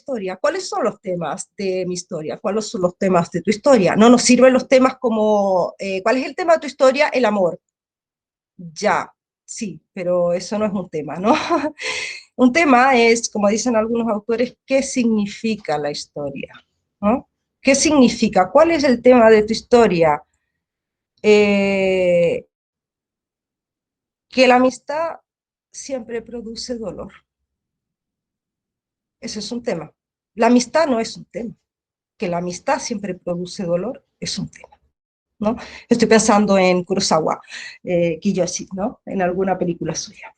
historia. ¿Cuáles son los temas de mi historia? ¿Cuáles son los temas de tu historia? No nos sirven los temas como, ¿cuál es el tema de tu historia? El amor. Ya, sí, pero eso no es un tema, ¿no? Un tema es, como dicen algunos autores, ¿qué significa la historia? ¿No? ¿Qué significa? ¿Cuál es el tema de tu historia? Eh, que la amistad siempre produce dolor. Ese es un tema. La amistad no es un tema. Que la amistad siempre produce dolor es un tema, ¿no? Estoy pensando en Kurosawa, Kiyoshi, ¿no? En alguna película suya.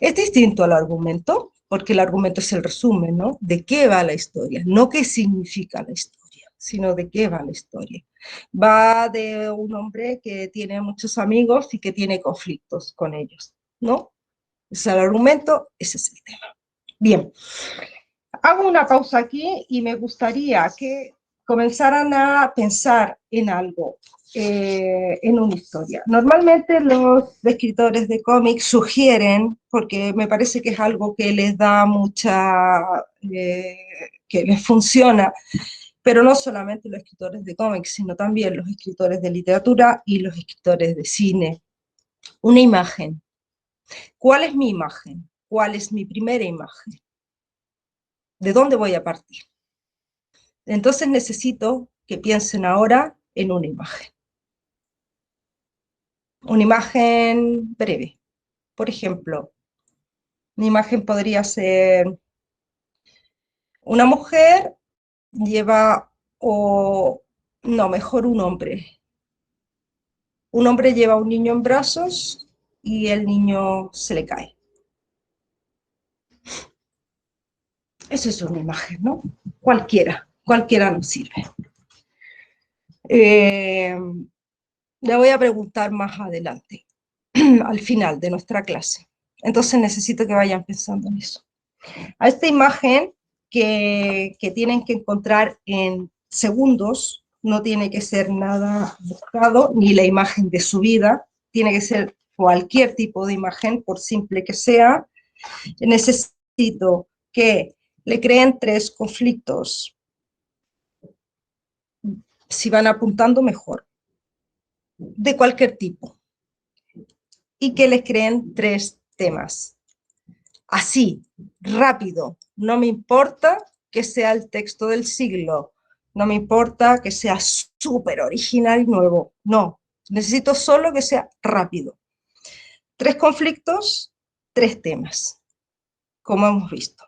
Es distinto al argumento, porque el argumento es el resumen, ¿no? De qué va la historia, no qué significa la historia, sino de qué va la historia. Va de un hombre que tiene muchos amigos y que tiene conflictos con ellos, ¿no? Ese es el argumento, ese es el tema. Bien, hago una pausa aquí y me gustaría que comenzaran a pensar en algo, en una historia. Normalmente los escritores de cómics sugieren, porque me parece que es algo que les da mucha, que les funciona, pero no solamente los escritores de cómics, sino también los escritores de literatura y los escritores de cine. Una imagen. ¿Cuál es mi imagen? ¿Cuál es mi primera imagen? ¿De dónde voy a partir? Entonces necesito que piensen ahora en una imagen breve. Por ejemplo, una imagen podría ser una mujer lleva, o no, mejor un hombre. Un hombre lleva a un niño en brazos y el niño se le cae. Eso es una imagen, ¿no? Cualquiera nos sirve. Le voy a preguntar más adelante, al final de nuestra clase. Entonces necesito que vayan pensando en eso. A esta imagen que tienen que encontrar en segundos, no tiene que ser nada buscado, ni la imagen de su vida, tiene que ser cualquier tipo de imagen, por simple que sea. Necesito que le creen 3 conflictos. Si van apuntando, mejor. De cualquier tipo. Y que les creen 3 temas. Así, rápido. No me importa que sea el texto del siglo. No me importa que sea súper original y nuevo. No, necesito solo que sea rápido. 3 conflictos, 3 temas, como hemos visto.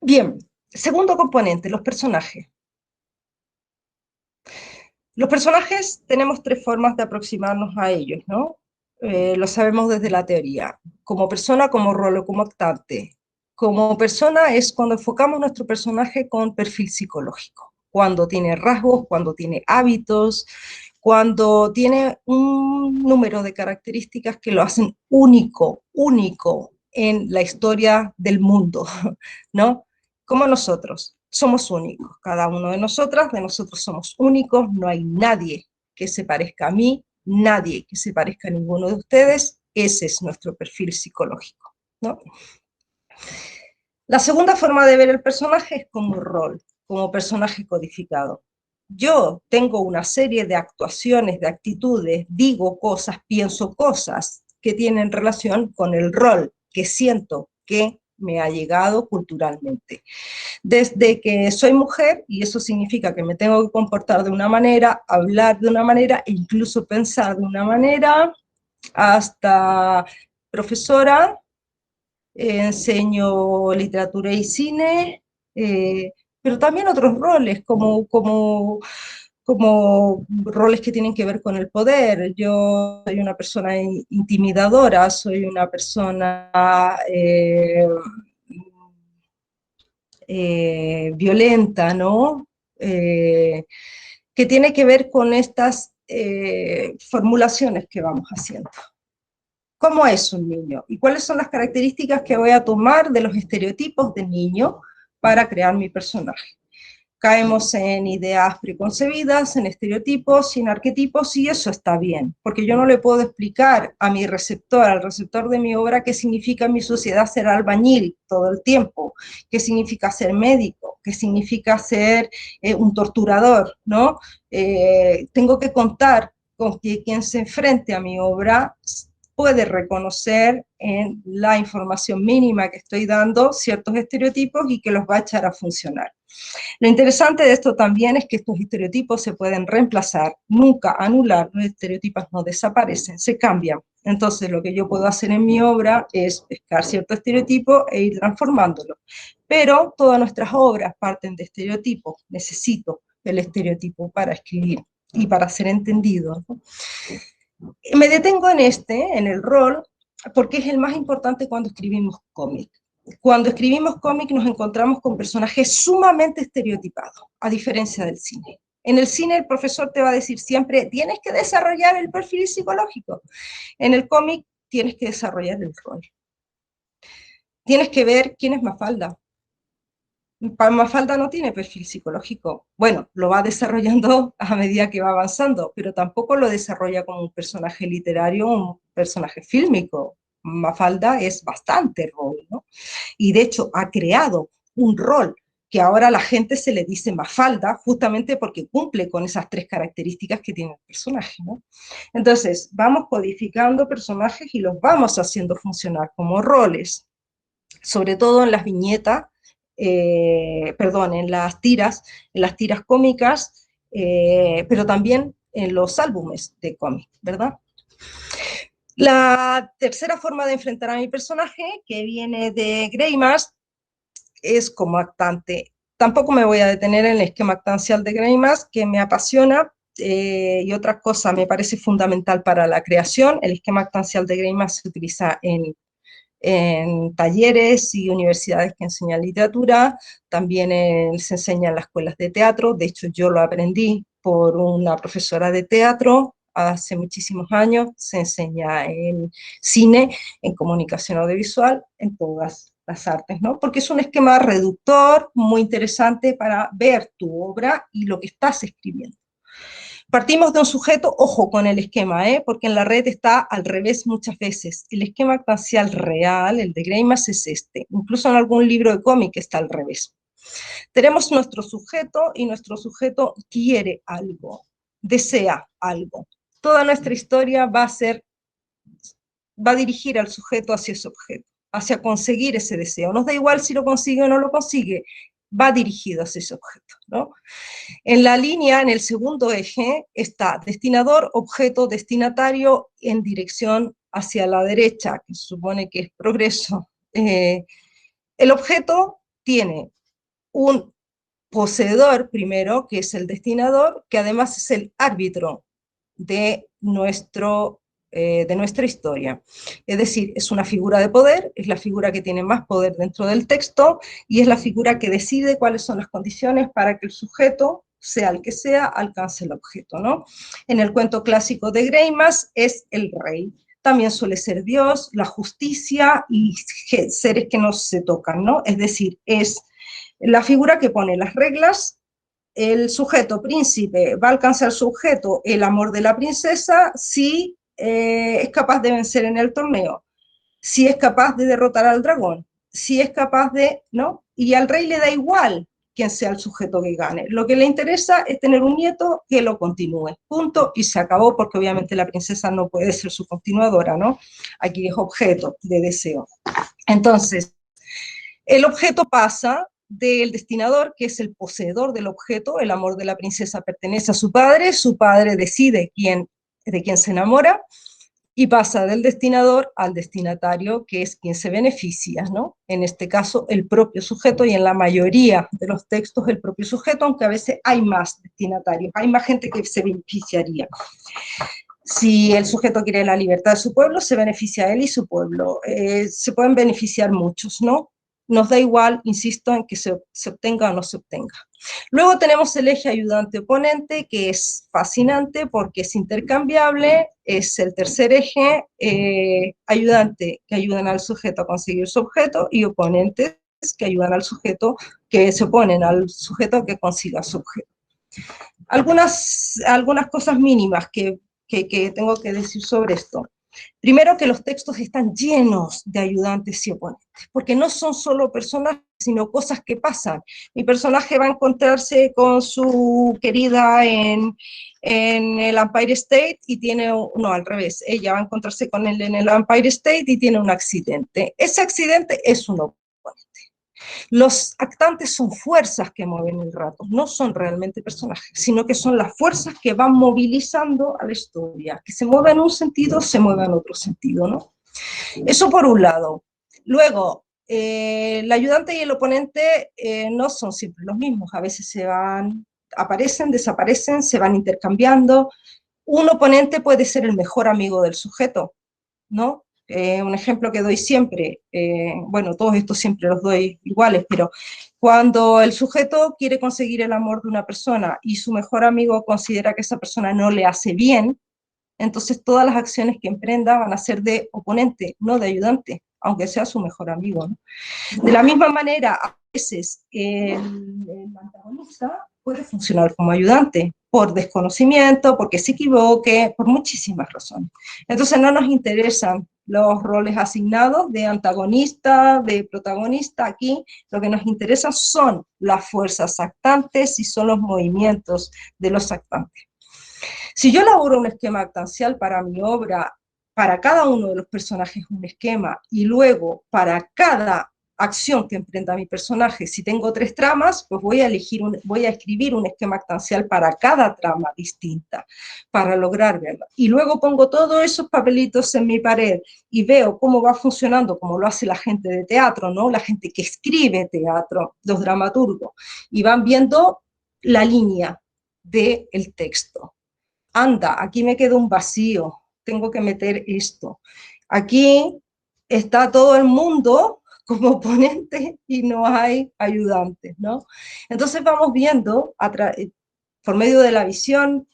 Bien, segundo componente, los personajes. Los personajes tenemos 3 formas de aproximarnos a ellos, ¿no? Lo sabemos desde la teoría. Como persona, como rol o como actante. Como persona es cuando enfocamos nuestro personaje con perfil psicológico, cuando tiene rasgos, cuando tiene hábitos, cuando tiene un número de características que lo hacen único en la historia del mundo, ¿no? Como nosotros, somos únicos, cada uno de nosotros somos únicos, no hay nadie que se parezca a mí, nadie que se parezca a ninguno de ustedes, ese es nuestro perfil psicológico, ¿no? La segunda forma de ver el personaje es como rol, como personaje codificado. Yo tengo una serie de actuaciones, de actitudes, digo cosas, pienso cosas que tienen relación con el rol que siento que me ha llegado culturalmente. Desde que soy mujer, y eso significa que me tengo que comportar de una manera, hablar de una manera e incluso pensar de una manera, hasta profesora, enseño literatura y cine, pero también otros roles, como roles que tienen que ver con el poder. Yo soy una persona intimidadora, soy una persona violenta, ¿no? Que tiene que ver con estas formulaciones que vamos haciendo. ¿Cómo es un niño? ¿Y cuáles son las características que voy a tomar de los estereotipos de niño para crear mi personaje? caemos en ideas preconcebidas, en estereotipos y en arquetipos, y eso está bien, porque yo no le puedo explicar a mi receptor, al receptor de mi obra, qué significa en mi sociedad ser albañil todo el tiempo, qué significa ser médico, qué significa ser un torturador, ¿no? Tengo que contar con que quien se enfrente a mi obra puede reconocer en la información mínima que estoy dando ciertos estereotipos y que los va a echar a funcionar. Lo interesante de esto también es que estos estereotipos se pueden reemplazar, nunca anular, los estereotipos no desaparecen, se cambian. Entonces lo que yo puedo hacer en mi obra es pescar cierto estereotipo e ir transformándolo. Pero todas nuestras obras parten de estereotipos, necesito el estereotipo para escribir y para ser entendido, ¿no? Me detengo en el rol, porque es el más importante cuando escribimos cómic. Cuando escribimos cómic nos encontramos con personajes sumamente estereotipados, a diferencia del cine. En el cine el profesor te va a decir siempre, tienes que desarrollar el perfil psicológico. En el cómic tienes que desarrollar el rol. Tienes que ver quién es Mafalda. Mafalda no tiene perfil psicológico. Bueno, lo va desarrollando a medida que va avanzando, pero tampoco lo desarrolla como un personaje literario o un personaje fílmico. Mafalda es bastante rol, ¿no? Y de hecho ha creado un rol que ahora a la gente se le dice Mafalda justamente porque cumple con esas tres características que tiene el personaje, ¿no? Entonces, vamos codificando personajes y los vamos haciendo funcionar como roles, sobre todo en las viñetas, perdón, en las tiras cómicas, pero también en los álbumes de cómic, ¿verdad? La tercera forma de enfrentar a mi personaje, que viene de Greimas, es como actante. Tampoco me voy a detener en el esquema actancial de Greimas, que me apasiona, y otra cosa me parece fundamental para la creación. El esquema actancial de Greimas se utiliza en talleres y universidades que enseñan literatura, también se enseña en las escuelas de teatro. De hecho yo lo aprendí por una profesora de teatro hace muchísimos años, se enseña en cine, en comunicación audiovisual, en todas las artes, ¿no? Porque es un esquema reductor muy interesante para ver tu obra y lo que estás escribiendo. Partimos de un sujeto, ojo con el esquema, porque en la red está al revés muchas veces. El esquema actancial real, el de Greimas, es este. Incluso en algún libro de cómic está al revés. Tenemos nuestro sujeto y nuestro sujeto quiere algo, desea algo. Toda nuestra historia va a dirigir al sujeto hacia ese objeto, hacia conseguir ese deseo. Nos da igual si lo consigue o no lo consigue, va dirigido hacia ese objeto, ¿no? En la línea, en el segundo eje, está destinador, objeto, destinatario en dirección hacia la derecha, que se supone que es progreso. El objeto tiene un poseedor primero, que es el destinador, que además es el árbitro de nuestra historia. Es decir, es una figura de poder, es la figura que tiene más poder dentro del texto y es la figura que decide cuáles son las condiciones para que el sujeto, sea el que sea, alcance el objeto, ¿no? En el cuento clásico de Greimas es el rey. También suele ser Dios, la justicia y seres que no se tocan, ¿no? Es decir, es la figura que pone las reglas. El sujeto príncipe va a alcanzar su objeto, el amor de la princesa, si es capaz de vencer en el torneo, si es capaz de derrotar al dragón, si es capaz de, ¿no? Y al rey le da igual quién sea el sujeto que gane. Lo que le interesa es tener un nieto que lo continúe. Punto, y se acabó, porque obviamente la princesa no puede ser su continuadora, ¿no? Aquí es objeto de deseo. Entonces, el objeto pasa del destinador, que es el poseedor del objeto. El amor de la princesa pertenece a su padre decide de quién se enamora, y pasa del destinador al destinatario, que es quien se beneficia, ¿no? En este caso, el propio sujeto, y en la mayoría de los textos el propio sujeto, aunque a veces hay más destinatarios, hay más gente que se beneficiaría. Si el sujeto quiere la libertad de su pueblo, se beneficia él y su pueblo. Se pueden beneficiar muchos, ¿no? Nos da igual, insisto, en que se obtenga o no se obtenga. Luego tenemos el eje ayudante-oponente, que es fascinante porque es intercambiable, es el tercer eje, ayudante que ayudan al sujeto a conseguir su objeto, y oponente que ayudan al sujeto, que se oponen al sujeto que consiga su objeto. Algunas cosas mínimas que tengo que decir sobre esto. Primero, que los textos están llenos de ayudantes y oponentes, porque no son solo personajes, sino cosas que pasan. Mi personaje va a encontrarse con su querida en el Empire State y tiene, no, al revés, ella va a encontrarse con él en el Empire State y tiene un accidente. Ese accidente es un oponente. Los actantes son fuerzas que mueven el rato, no son realmente personajes, sino que son las fuerzas que van movilizando a la historia, que se mueve en un sentido, se mueve en otro sentido, ¿no? Eso por un lado. Luego, el ayudante y el oponente no son siempre los mismos, a veces aparecen, desaparecen, se van intercambiando. Un oponente puede ser el mejor amigo del sujeto, ¿no? Un ejemplo que doy siempre, bueno, todos estos siempre los doy iguales, pero cuando el sujeto quiere conseguir el amor de una persona y su mejor amigo considera que esa persona no le hace bien, entonces todas las acciones que emprenda van a ser de oponente, no de ayudante, aunque sea su mejor amigo, ¿no? De la misma manera, a veces el antagonista puede funcionar como ayudante, por desconocimiento, porque se equivoque, por muchísimas razones. Entonces no nos interesan los roles asignados de antagonista, de protagonista. Aquí lo que nos interesa son las fuerzas actantes y son los movimientos de los actantes. Si yo elaboro un esquema actancial para mi obra, para cada uno de los personajes un esquema, y luego para cada acción que emprenda mi personaje, si tengo 3 tramas, pues voy a escribir un esquema actancial para cada trama distinta, para lograr verla. Y luego pongo todos esos papelitos en mi pared y veo cómo va funcionando, como lo hace la gente de teatro, ¿no? La gente que escribe teatro, los dramaturgos, y van viendo la línea del texto. Anda, aquí me queda un vacío, tengo que meter esto. Aquí está todo el mundo como ponente y no hay ayudantes, ¿no? Entonces vamos viendo por medio de la visión,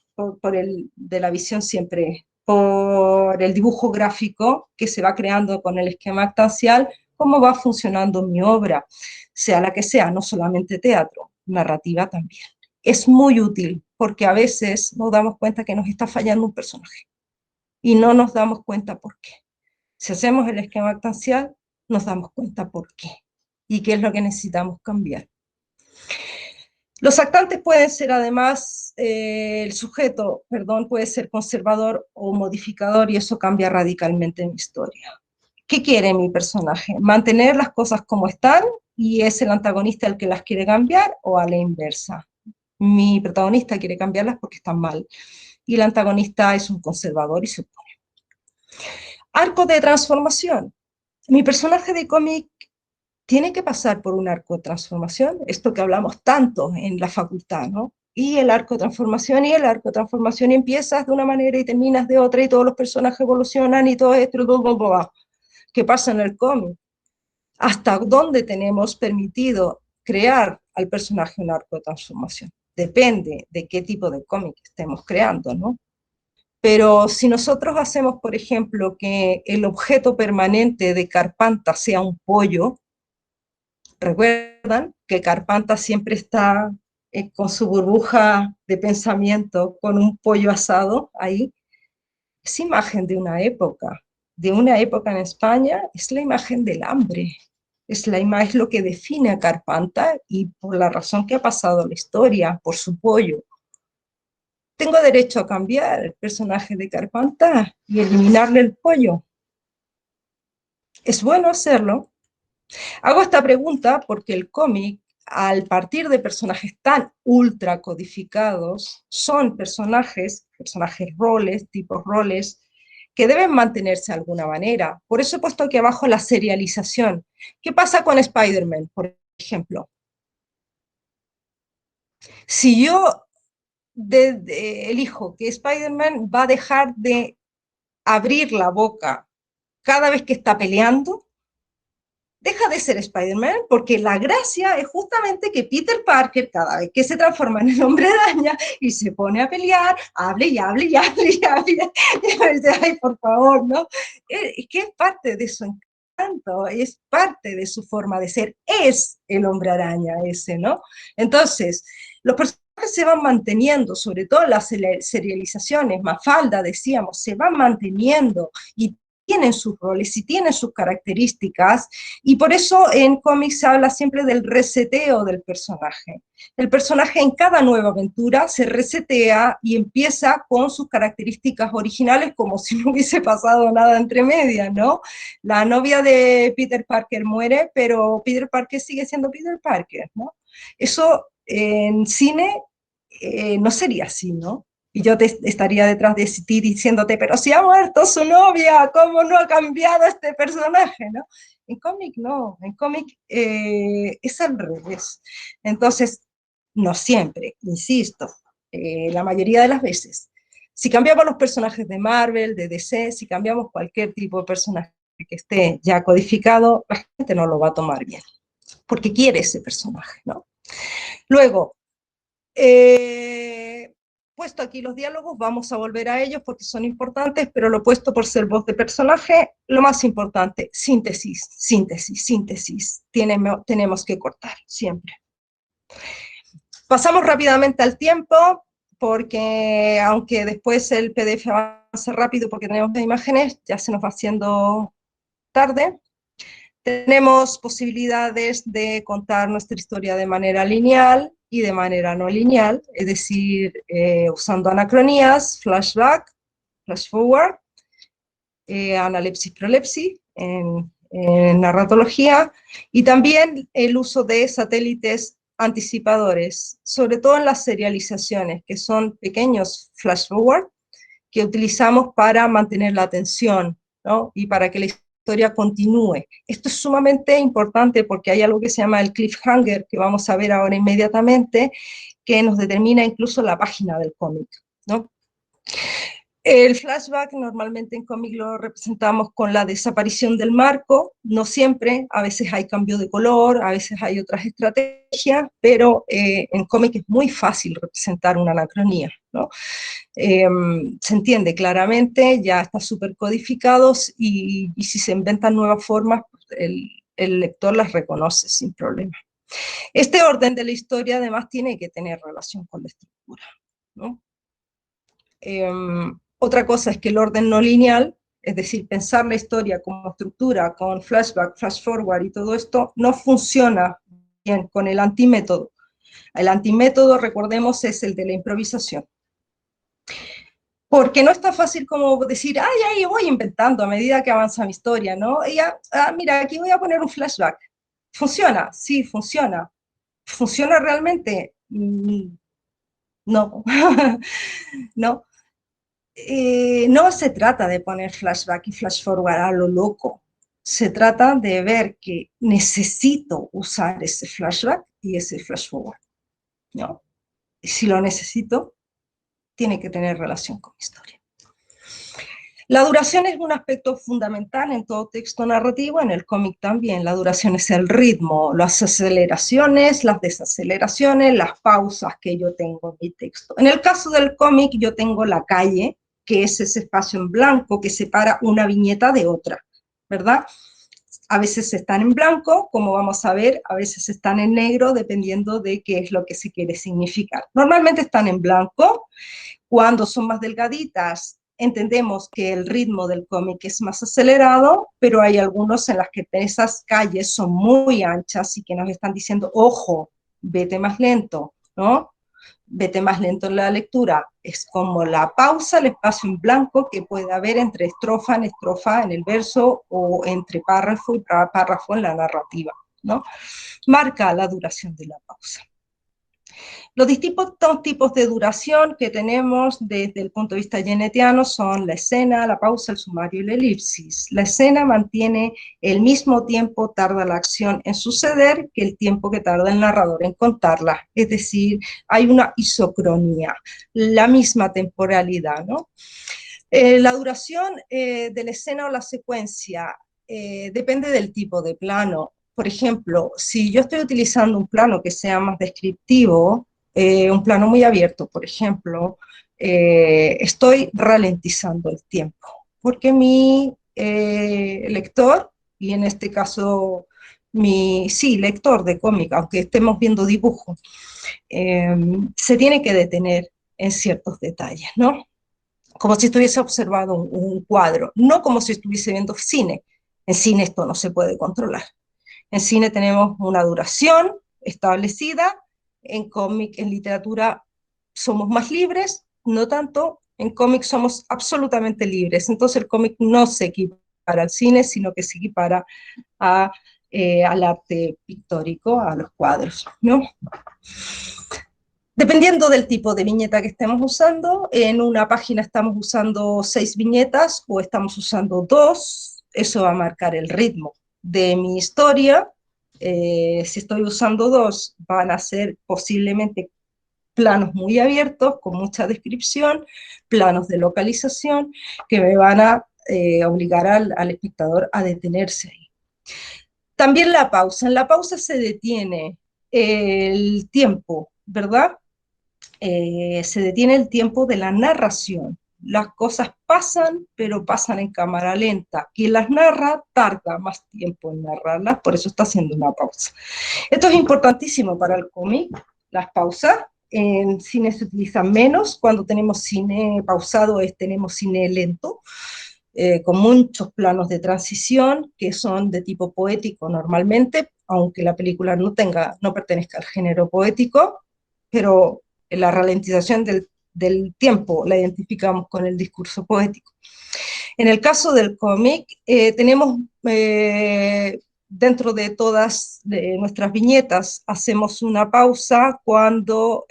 de la visión siempre, por el dibujo gráfico que se va creando con el esquema actancial, cómo va funcionando mi obra, sea la que sea, no solamente teatro, narrativa también. Es muy útil porque a veces nos damos cuenta que nos está fallando un personaje y no nos damos cuenta por qué. Si hacemos el esquema actancial, nos damos cuenta por qué y qué es lo que necesitamos cambiar. Los actantes pueden ser además, el sujeto, perdón, puede ser conservador o modificador y eso cambia radicalmente mi historia. ¿Qué quiere mi personaje? ¿Mantener las cosas como están y es el antagonista el que las quiere cambiar o a la inversa? Mi protagonista quiere cambiarlas porque están mal y el antagonista es un conservador y se opone. Arco de transformación. Mi personaje de cómic tiene que pasar por un arco de transformación, esto que hablamos tanto en la facultad, ¿no? Y el arco de transformación, y el arco de transformación, y empiezas de una manera y terminas de otra, y todos los personajes evolucionan, y todo esto, ¿qué pasa en el cómic? ¿Hasta dónde tenemos permitido crear al personaje un arco de transformación? Depende de qué tipo de cómic estemos creando, ¿no? Pero si nosotros hacemos, por ejemplo, que el objeto permanente de Carpanta sea un pollo, recuerdan que Carpanta siempre está con su burbuja de pensamiento, con un pollo asado ahí, es imagen de una época en España, es la imagen del hambre, es lo que define a Carpanta y por la razón que ha pasado la historia, por su pollo. ¿Tengo derecho a cambiar el personaje de Carpanta y eliminarle el pollo? ¿Es bueno hacerlo? Hago esta pregunta porque el cómic, al partir de personajes tan ultra codificados, son personajes roles, tipos roles, que deben mantenerse de alguna manera. Por eso he puesto aquí abajo la serialización. ¿Qué pasa con Spider-Man, por ejemplo? Si yo elijo que Spider-Man va a dejar de abrir la boca cada vez que está peleando, deja de ser Spider-Man, porque la gracia es justamente que Peter Parker, cada vez que se transforma en el Hombre Araña y se pone a pelear, hable y hable y hable y hable, y ay, por favor, ¿no? Es que es parte de su es parte de su forma de ser, es el hombre araña ese, ¿no? Entonces, los personajes se van manteniendo, sobre todo las serializaciones, Mafalda, decíamos, se van manteniendo y tienen sus roles y tienen sus características, y por eso en cómics se habla siempre del reseteo del personaje. El personaje en cada nueva aventura se resetea y empieza con sus características originales como si no hubiese pasado nada entre medias, ¿no? La novia de Peter Parker muere, pero Peter Parker sigue siendo Peter Parker, ¿no? Eso en cine no sería así, ¿no? Y yo te estaría detrás de ti diciéndote, pero si ha muerto su novia, ¿cómo no ha cambiado este personaje, no? En cómic no, en cómic es al revés. Entonces, no siempre, insisto, la mayoría de las veces, si cambiamos los personajes de Marvel, de DC, si cambiamos cualquier tipo de personaje que esté ya codificado, la gente no lo va a tomar bien, porque quiere ese personaje, ¿no? Luego, puesto aquí los diálogos, vamos a volver a ellos porque son importantes, pero lo puesto por ser voz de personaje, lo más importante, síntesis, síntesis, síntesis. Tenemos que cortar, siempre. Pasamos rápidamente al tiempo, porque aunque después el PDF avanza rápido porque tenemos las imágenes, ya se nos va haciendo tarde. Tenemos posibilidades de contar nuestra historia de manera lineal y de manera no lineal, es decir, usando anacronías, flashback, flash forward, analepsis, prolepsis en narratología, y también el uso de satélites anticipadores, sobre todo en las serializaciones, que son pequeños flash forward que utilizamos para mantener la atención, ¿no? Y para que la historia continúe. Esto es sumamente importante porque hay algo que se llama el cliffhanger, que vamos a ver ahora inmediatamente, que nos determina incluso la página del cómic, ¿no? El flashback normalmente en cómic lo representamos con la desaparición del marco, no siempre, a veces hay cambio de color, a veces hay otras estrategias, pero en cómic es muy fácil representar una anacronía, ¿no? Se entiende claramente, ya está súper codificados y si se inventan nuevas formas, el lector las reconoce sin problema. Este orden de la historia además tiene que tener relación con la estructura, ¿no? Otra cosa es que el orden no lineal, es decir, pensar la historia como estructura, con flashback, flash forward y todo esto, no funciona bien con el antimétodo. El antimétodo, recordemos, es el de la improvisación. Porque no es tan fácil como decir, ay, ay, voy inventando a medida que avanza mi historia, ¿no? Y ya, mira, aquí voy a poner un flashback. ¿Funciona? Sí, funciona. ¿Funciona realmente? No. No. No se trata de poner flashback y flash forward a lo loco. Se trata de ver que necesito usar ese flashback y ese flash forward, ¿no? Y si lo necesito, tiene que tener relación con mi historia. La duración es un aspecto fundamental en todo texto narrativo, en el cómic también. La duración es el ritmo, las aceleraciones, las desaceleraciones, las pausas que yo tengo en mi texto. En el caso del cómic, yo tengo la calle, que es ese espacio en blanco que separa una viñeta de otra, ¿verdad? A veces están en blanco, como vamos a ver, a veces están en negro, dependiendo de qué es lo que se quiere significar. Normalmente están en blanco. Cuando son más delgaditas, entendemos que el ritmo del cómic es más acelerado, pero hay algunos en las que esas calles son muy anchas y que nos están diciendo, ojo, vete más lento, ¿no? Vete más lento en la lectura. Es como la pausa, el espacio en blanco que puede haber entre estrofa en el verso o entre párrafo y párrafo en la narrativa, ¿no? Marca la duración de la pausa. Los distintos tipos de duración que tenemos desde el punto de vista genetiano son la escena, la pausa, el sumario y la elipsis. La escena mantiene el mismo tiempo tarda la acción en suceder que el tiempo que tarda el narrador en contarla. Es decir, hay una isocronía, la misma temporalidad, ¿no? La duración de la escena o la secuencia depende del tipo de plano. Por ejemplo, si yo estoy utilizando un plano que sea más descriptivo, un plano muy abierto, por ejemplo, estoy ralentizando el tiempo, porque mi lector y en este caso sí, lector de cómic, aunque estemos viendo dibujo, se tiene que detener en ciertos detalles, ¿no? Como si estuviese observando un cuadro, no como si estuviese viendo cine. En cine esto no se puede controlar. En cine tenemos una duración establecida, en cómic, en literatura somos más libres, no tanto, en cómic somos absolutamente libres. Entonces el cómic no se equipara al cine, sino que se equipara a, al arte pictórico, a los cuadros, ¿no? Dependiendo del tipo de viñeta que estemos usando, en una página estamos usando 6 viñetas o estamos usando 2, eso va a marcar el ritmo de mi historia. Si estoy usando 2, van a ser posiblemente planos muy abiertos, con mucha descripción, planos de localización, que me van a obligar al espectador a detenerse ahí. También la pausa. En la pausa se detiene el tiempo, ¿verdad? Se detiene el tiempo de la narración. Las cosas pasan, pero pasan en cámara lenta. Quien las narra tarda más tiempo en narrarlas, por eso está haciendo una pausa. Esto es importantísimo para el cómic, las pausas. En cine se utilizan menos, cuando tenemos cine pausado tenemos cine lento, con muchos planos de transición que son de tipo poético normalmente, aunque la película no pertenezca al género poético, pero la ralentización del tiempo la identificamos con el discurso poético. En el caso del cómic, tenemos dentro de todas de nuestras viñetas, hacemos una pausa cuando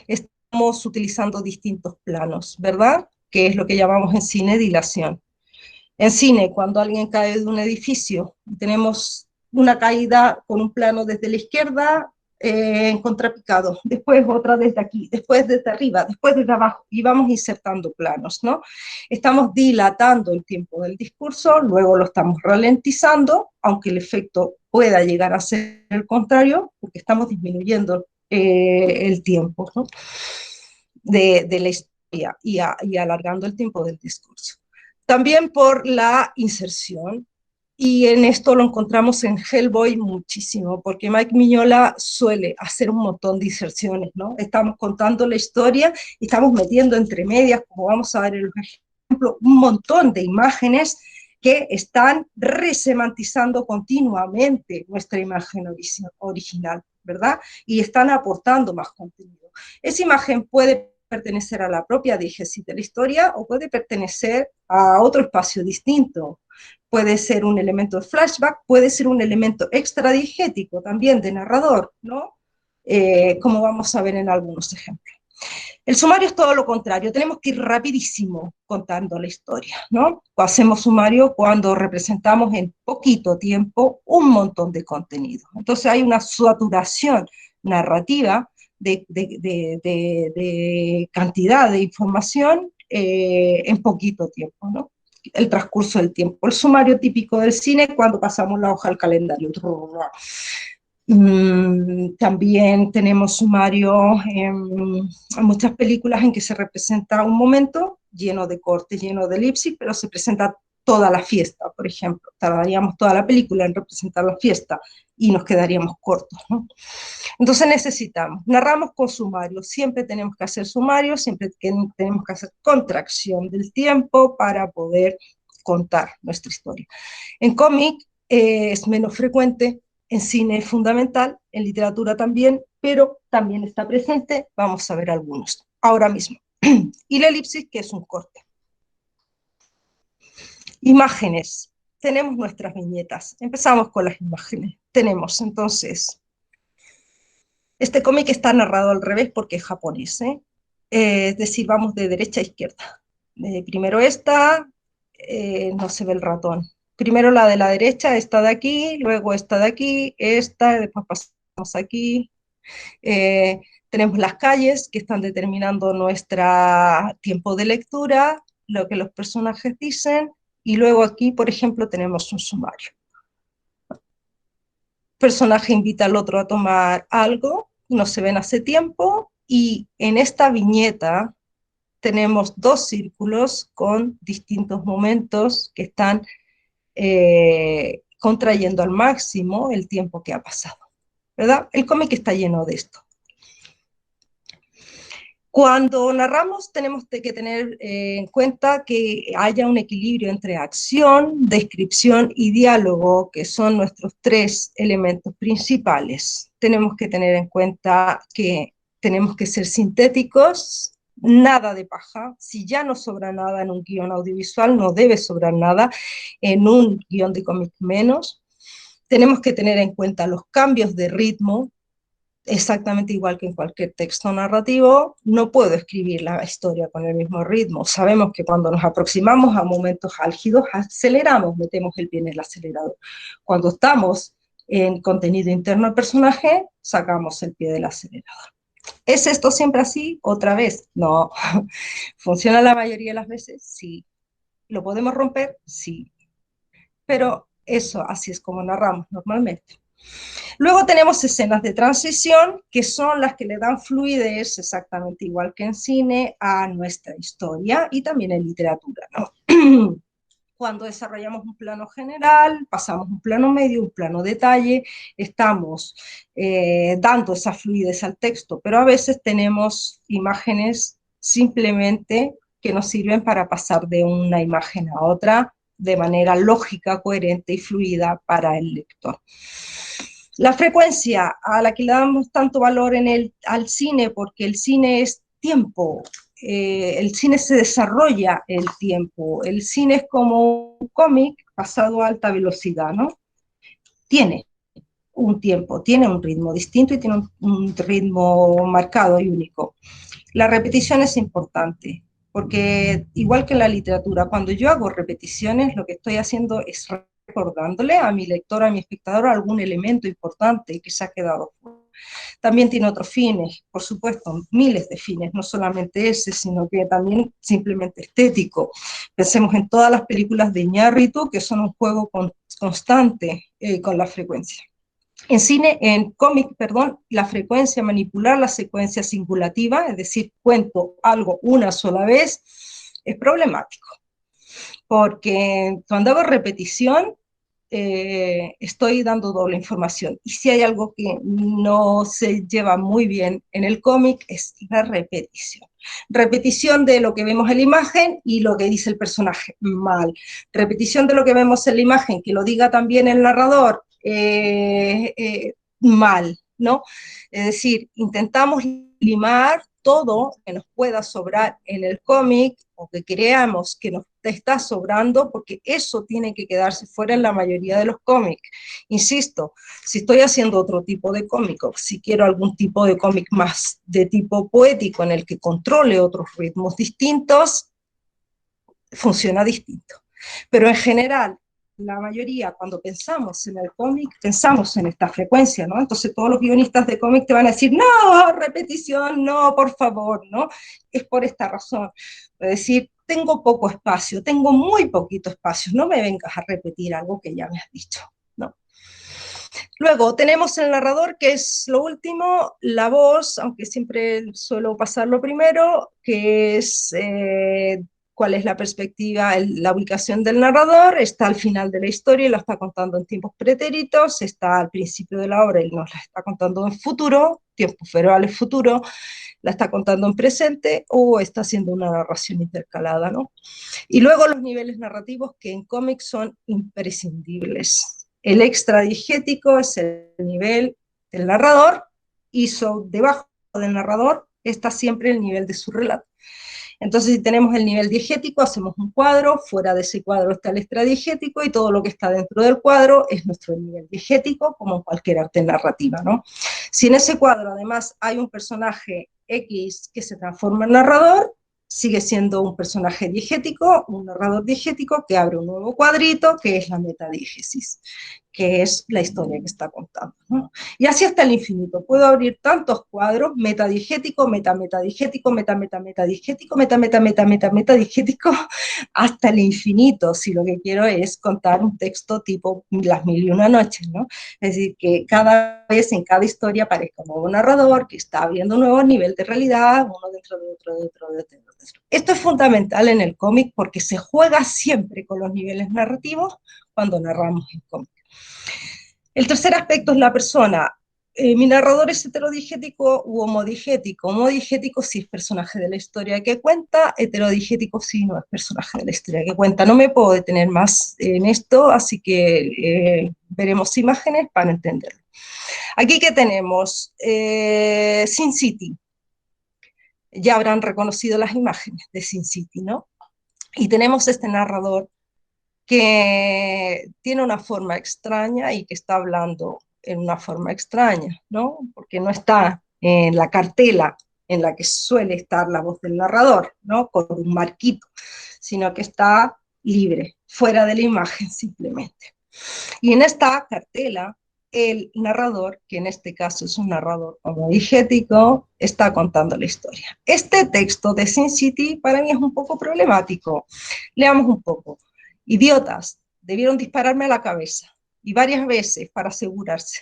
estamos utilizando distintos planos, ¿verdad? Que es lo que llamamos en cine dilación. En cine, cuando alguien cae de un edificio, tenemos una caída con un plano desde la izquierda en contrapicado, después otra desde aquí, después desde arriba, después desde abajo, y vamos insertando planos, ¿no? Estamos dilatando el tiempo del discurso, luego lo estamos ralentizando, aunque el efecto pueda llegar a ser el contrario, porque estamos disminuyendo el tiempo, ¿no? de la historia y alargando el tiempo del discurso. También por la inserción, y en esto lo encontramos en Hellboy muchísimo, porque Mike Mignola suele hacer un montón de inserciones, ¿no? Estamos contando la historia y estamos metiendo entre medias, como vamos a ver en los ejemplos, un montón de imágenes que están resemantizando continuamente nuestra imagen original, ¿verdad? Y están aportando más contenido. Esa imagen puede pertenecer a la propia diégesis de la historia o puede pertenecer a otro espacio distinto. Puede ser un elemento de flashback, puede ser un elemento extradiegético también de narrador, ¿no? Como vamos a ver en algunos ejemplos. El sumario es todo lo contrario, tenemos que ir rapidísimo contando la historia, ¿no? Hacemos sumario cuando representamos en poquito tiempo un montón de contenido. Entonces hay una saturación narrativa de cantidad de información en poquito tiempo, ¿no? El transcurso del tiempo. El sumario típico del cine cuando pasamos la hoja al calendario. También tenemos sumario en muchas películas en que se representa un momento lleno de cortes, lleno de elipsis, pero se presenta toda la fiesta, por ejemplo. Tardaríamos toda la película en representar la fiesta y nos quedaríamos cortos, ¿no? Entonces narramos con sumario, siempre tenemos que hacer sumario, siempre tenemos que hacer contracción del tiempo para poder contar nuestra historia. En cómic es menos frecuente, en cine es fundamental, en literatura también, pero también está presente, vamos a ver algunos ahora mismo. Y la elipsis, que es un corte. Imágenes. Tenemos nuestras viñetas. Empezamos con las imágenes. Tenemos entonces, este cómic está narrado al revés porque es japonés, ¿eh? Es decir, vamos de derecha a izquierda. Primero esta, no se ve el ratón. Primero la de la derecha, esta de aquí, luego esta de aquí, esta, después pasamos aquí. Tenemos las calles que están determinando nuestro tiempo de lectura, lo que los personajes dicen, y luego aquí, por ejemplo, tenemos un sumario. El personaje invita al otro a tomar algo, no se ven hace tiempo, y en esta viñeta tenemos dos círculos con distintos momentos que están contrayendo al máximo el tiempo que ha pasado, ¿verdad? El cómic está lleno de esto. Cuando narramos tenemos que tener en cuenta que haya un equilibrio entre acción, descripción y diálogo, que son nuestros tres elementos principales. Tenemos que tener en cuenta que tenemos que ser sintéticos, nada de paja. Si ya no sobra nada en un guión audiovisual, no debe sobrar nada en un guión de cómic menos. Tenemos que tener en cuenta los cambios de ritmo, exactamente igual que en cualquier texto narrativo. No puedo escribir la historia con el mismo ritmo. Sabemos que cuando nos aproximamos a momentos álgidos, aceleramos, metemos el pie en el acelerador. Cuando estamos en contenido interno del personaje, sacamos el pie del acelerador. ¿Es esto siempre así? ¿Otra vez? No. ¿Funciona la mayoría de las veces? Sí. ¿Lo podemos romper? Sí. Pero eso, así es como narramos normalmente. Luego tenemos escenas de transición, que son las que le dan fluidez, exactamente igual que en cine, a nuestra historia y también en literatura, ¿no? Cuando desarrollamos un plano general, pasamos un plano medio, un plano detalle, estamos dando esa fluidez al texto, pero a veces tenemos imágenes simplemente que nos sirven para pasar de una imagen a otra de manera lógica, coherente y fluida para el lector. La frecuencia a la que le damos tanto valor al cine, porque el cine es tiempo, el cine se desarrolla el tiempo, el cine es como un cómic pasado a alta velocidad, ¿no? Tiene un tiempo, tiene un ritmo distinto y tiene un ritmo marcado y único. La repetición es importante, porque igual que en la literatura, cuando yo hago repeticiones, lo que estoy haciendo es recordándole a mi lector, a mi espectador, algún elemento importante que se ha quedado fuera. También tiene otros fines, por supuesto, miles de fines, no solamente ese, sino que también simplemente estético. Pensemos en todas las películas de Iñárritu, que son un juego constante con la frecuencia. En cine, en cómic, perdón, la frecuencia, manipular la secuencia singulativa, es decir, cuento algo una sola vez, es problemático, porque cuando hago repetición, estoy dando doble información. Y si hay algo que no se lleva muy bien en el cómic, es la repetición. Repetición de lo que vemos en la imagen y lo que dice el personaje, mal. Repetición de lo que vemos en la imagen, que lo diga también el narrador, mal, ¿no? Es decir, intentamos limar todo que nos pueda sobrar en el cómic o que creamos que nos está sobrando, porque eso tiene que quedarse fuera en la mayoría de los cómics. Insisto, si estoy haciendo otro tipo de cómic, o si quiero algún tipo de cómic más de tipo poético en el que controle otros ritmos distintos, funciona distinto. Pero en general, la mayoría, cuando pensamos en el cómic, pensamos en esta frecuencia, ¿no? Entonces todos los guionistas de cómic te van a decir, no, repetición, no, por favor, ¿no? Es por esta razón. Es decir, tengo poco espacio, tengo muy poquito espacio, no me vengas a repetir algo que ya me has dicho, ¿no? Luego tenemos el narrador, que es lo último, la voz, aunque siempre suelo pasarlo primero, que es cuál es la perspectiva, la ubicación del narrador, está al final de la historia y la está contando en tiempos pretéritos, está al principio de la obra y nos la está contando en futuro, tiempos verbales futuro, la está contando en presente o está haciendo una narración intercalada, ¿no? Y luego los niveles narrativos que en cómics son imprescindibles. El extradigético es el nivel del narrador y debajo del narrador está siempre el nivel de su relato. Entonces, si tenemos el nivel diegético, hacemos un cuadro, fuera de ese cuadro está el extradigético y todo lo que está dentro del cuadro es nuestro nivel diegético, como en cualquier arte narrativa, ¿no? Si en ese cuadro además hay un personaje X que se transforma en narrador, sigue siendo un personaje diegético, un narrador diegético que abre un nuevo cuadrito que es la metadiégesis, que es la historia que está contando, ¿no? Y así hasta el infinito. Puedo abrir tantos cuadros, metadigético, metadigético, metadigético, metadigético, hasta el infinito, si lo que quiero es contar un texto tipo Las Mil y Una Noches, ¿no? Es decir, que cada vez en cada historia aparezca un nuevo narrador que está abriendo un nuevo nivel de realidad, uno dentro de otro, dentro de otro. Esto es fundamental en el cómic porque se juega siempre con los niveles narrativos cuando narramos en cómic. El tercer aspecto es la persona. Mi narrador es heterodigético u homodigético. Homodigético si es personaje de la historia que cuenta, heterodigético si no es personaje de la historia que cuenta. No me puedo detener más en esto, así que veremos imágenes para entenderlo. Aquí que tenemos Sin City. Ya habrán reconocido las imágenes de Sin City, ¿no? Y tenemos este narrador que tiene una forma extraña y que está hablando en una forma extraña, ¿no? Porque no está en la cartela en la que suele estar la voz del narrador, ¿no? Con un marquito, sino que está libre, fuera de la imagen simplemente. Y en esta cartela, el narrador, que en este caso es un narrador homodigético, está contando la historia. Este texto de Sin City para mí es un poco problemático. Leamos un poco. Idiotas, debieron dispararme a la cabeza, y varias veces para asegurarse.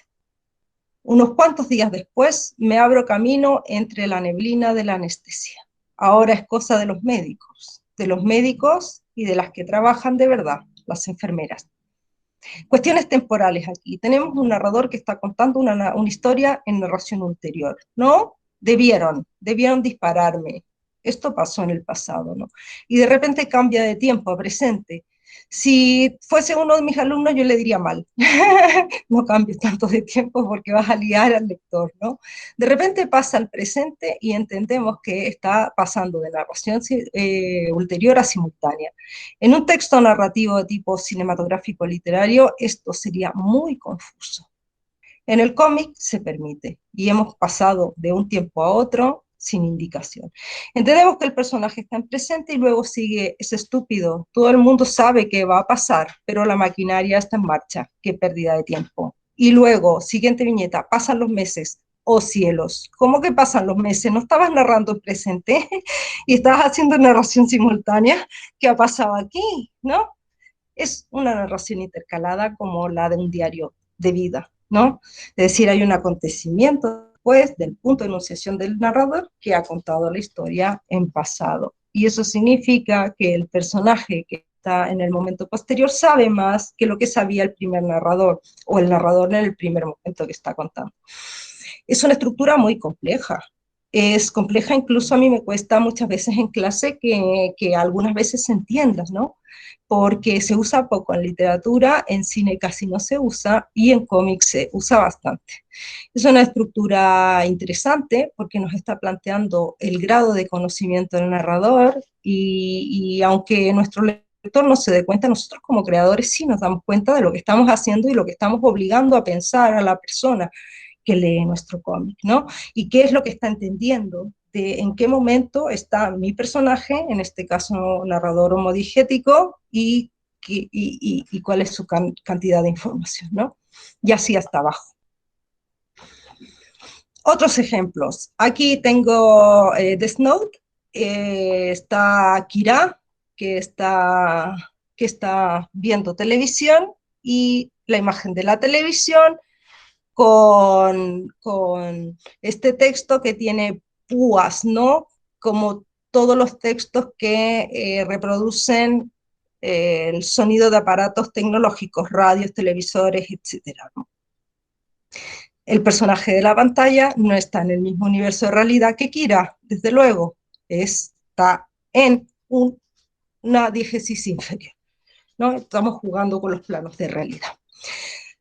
Unos cuantos días después me abro camino entre la neblina de la anestesia. Ahora es cosa de los médicos y de las que trabajan de verdad, las enfermeras. Cuestiones temporales aquí. Tenemos un narrador que está contando una historia en narración ulterior, ¿no? Debieron dispararme. Esto pasó en el pasado, ¿no? Y de repente cambia de tiempo a presente. Si fuese uno de mis alumnos, yo le diría mal. No cambies tanto de tiempo porque vas a liar al lector, ¿no? De repente pasa al presente y entendemos que está pasando de narración ulterior a simultánea. En un texto narrativo de tipo cinematográfico literario, esto sería muy confuso. En el cómic se permite y hemos pasado de un tiempo a otro sin indicación. Entendemos que el personaje está en presente y luego sigue, es estúpido, todo el mundo sabe que va a pasar, pero la maquinaria está en marcha, qué pérdida de tiempo. Y luego, siguiente viñeta, pasan los meses, oh cielos, ¿cómo que pasan los meses? ¿No estabas narrando el presente y estabas haciendo narración simultánea? ¿Qué ha pasado aquí? ¿No? Es una narración intercalada como la de un diario de vida, ¿no? Es decir, hay un acontecimiento después del punto de enunciación del narrador que ha contado la historia en pasado. Y eso significa que el personaje que está en el momento posterior sabe más que lo que sabía el primer narrador o el narrador en el primer momento que está contando. Es una estructura muy compleja. Es compleja, incluso a mí me cuesta muchas veces en clase que algunas veces se entienda, ¿no? Porque se usa poco en literatura, en cine casi no se usa y en cómics se usa bastante. Es una estructura interesante porque nos está planteando el grado de conocimiento del narrador y aunque nuestro lector no se dé cuenta, nosotros como creadores sí nos damos cuenta de lo que estamos haciendo y lo que estamos obligando a pensar a la persona que lee nuestro cómic, ¿no? Y qué es lo que está entendiendo, de en qué momento está mi personaje, en este caso narrador homodigético, y cuál es su cantidad de información, ¿no? Y así hasta abajo. Otros ejemplos. Aquí tengo Death Note, está Kira, que está viendo televisión, y la imagen de la televisión con este texto que tiene púas, ¿no? Como todos los textos que reproducen el sonido de aparatos tecnológicos, radios, televisores, etcétera, ¿no? El personaje de la pantalla no está en el mismo universo de realidad que Kira, desde luego, está en una diégesis inferior, ¿no? Estamos jugando con los planos de realidad.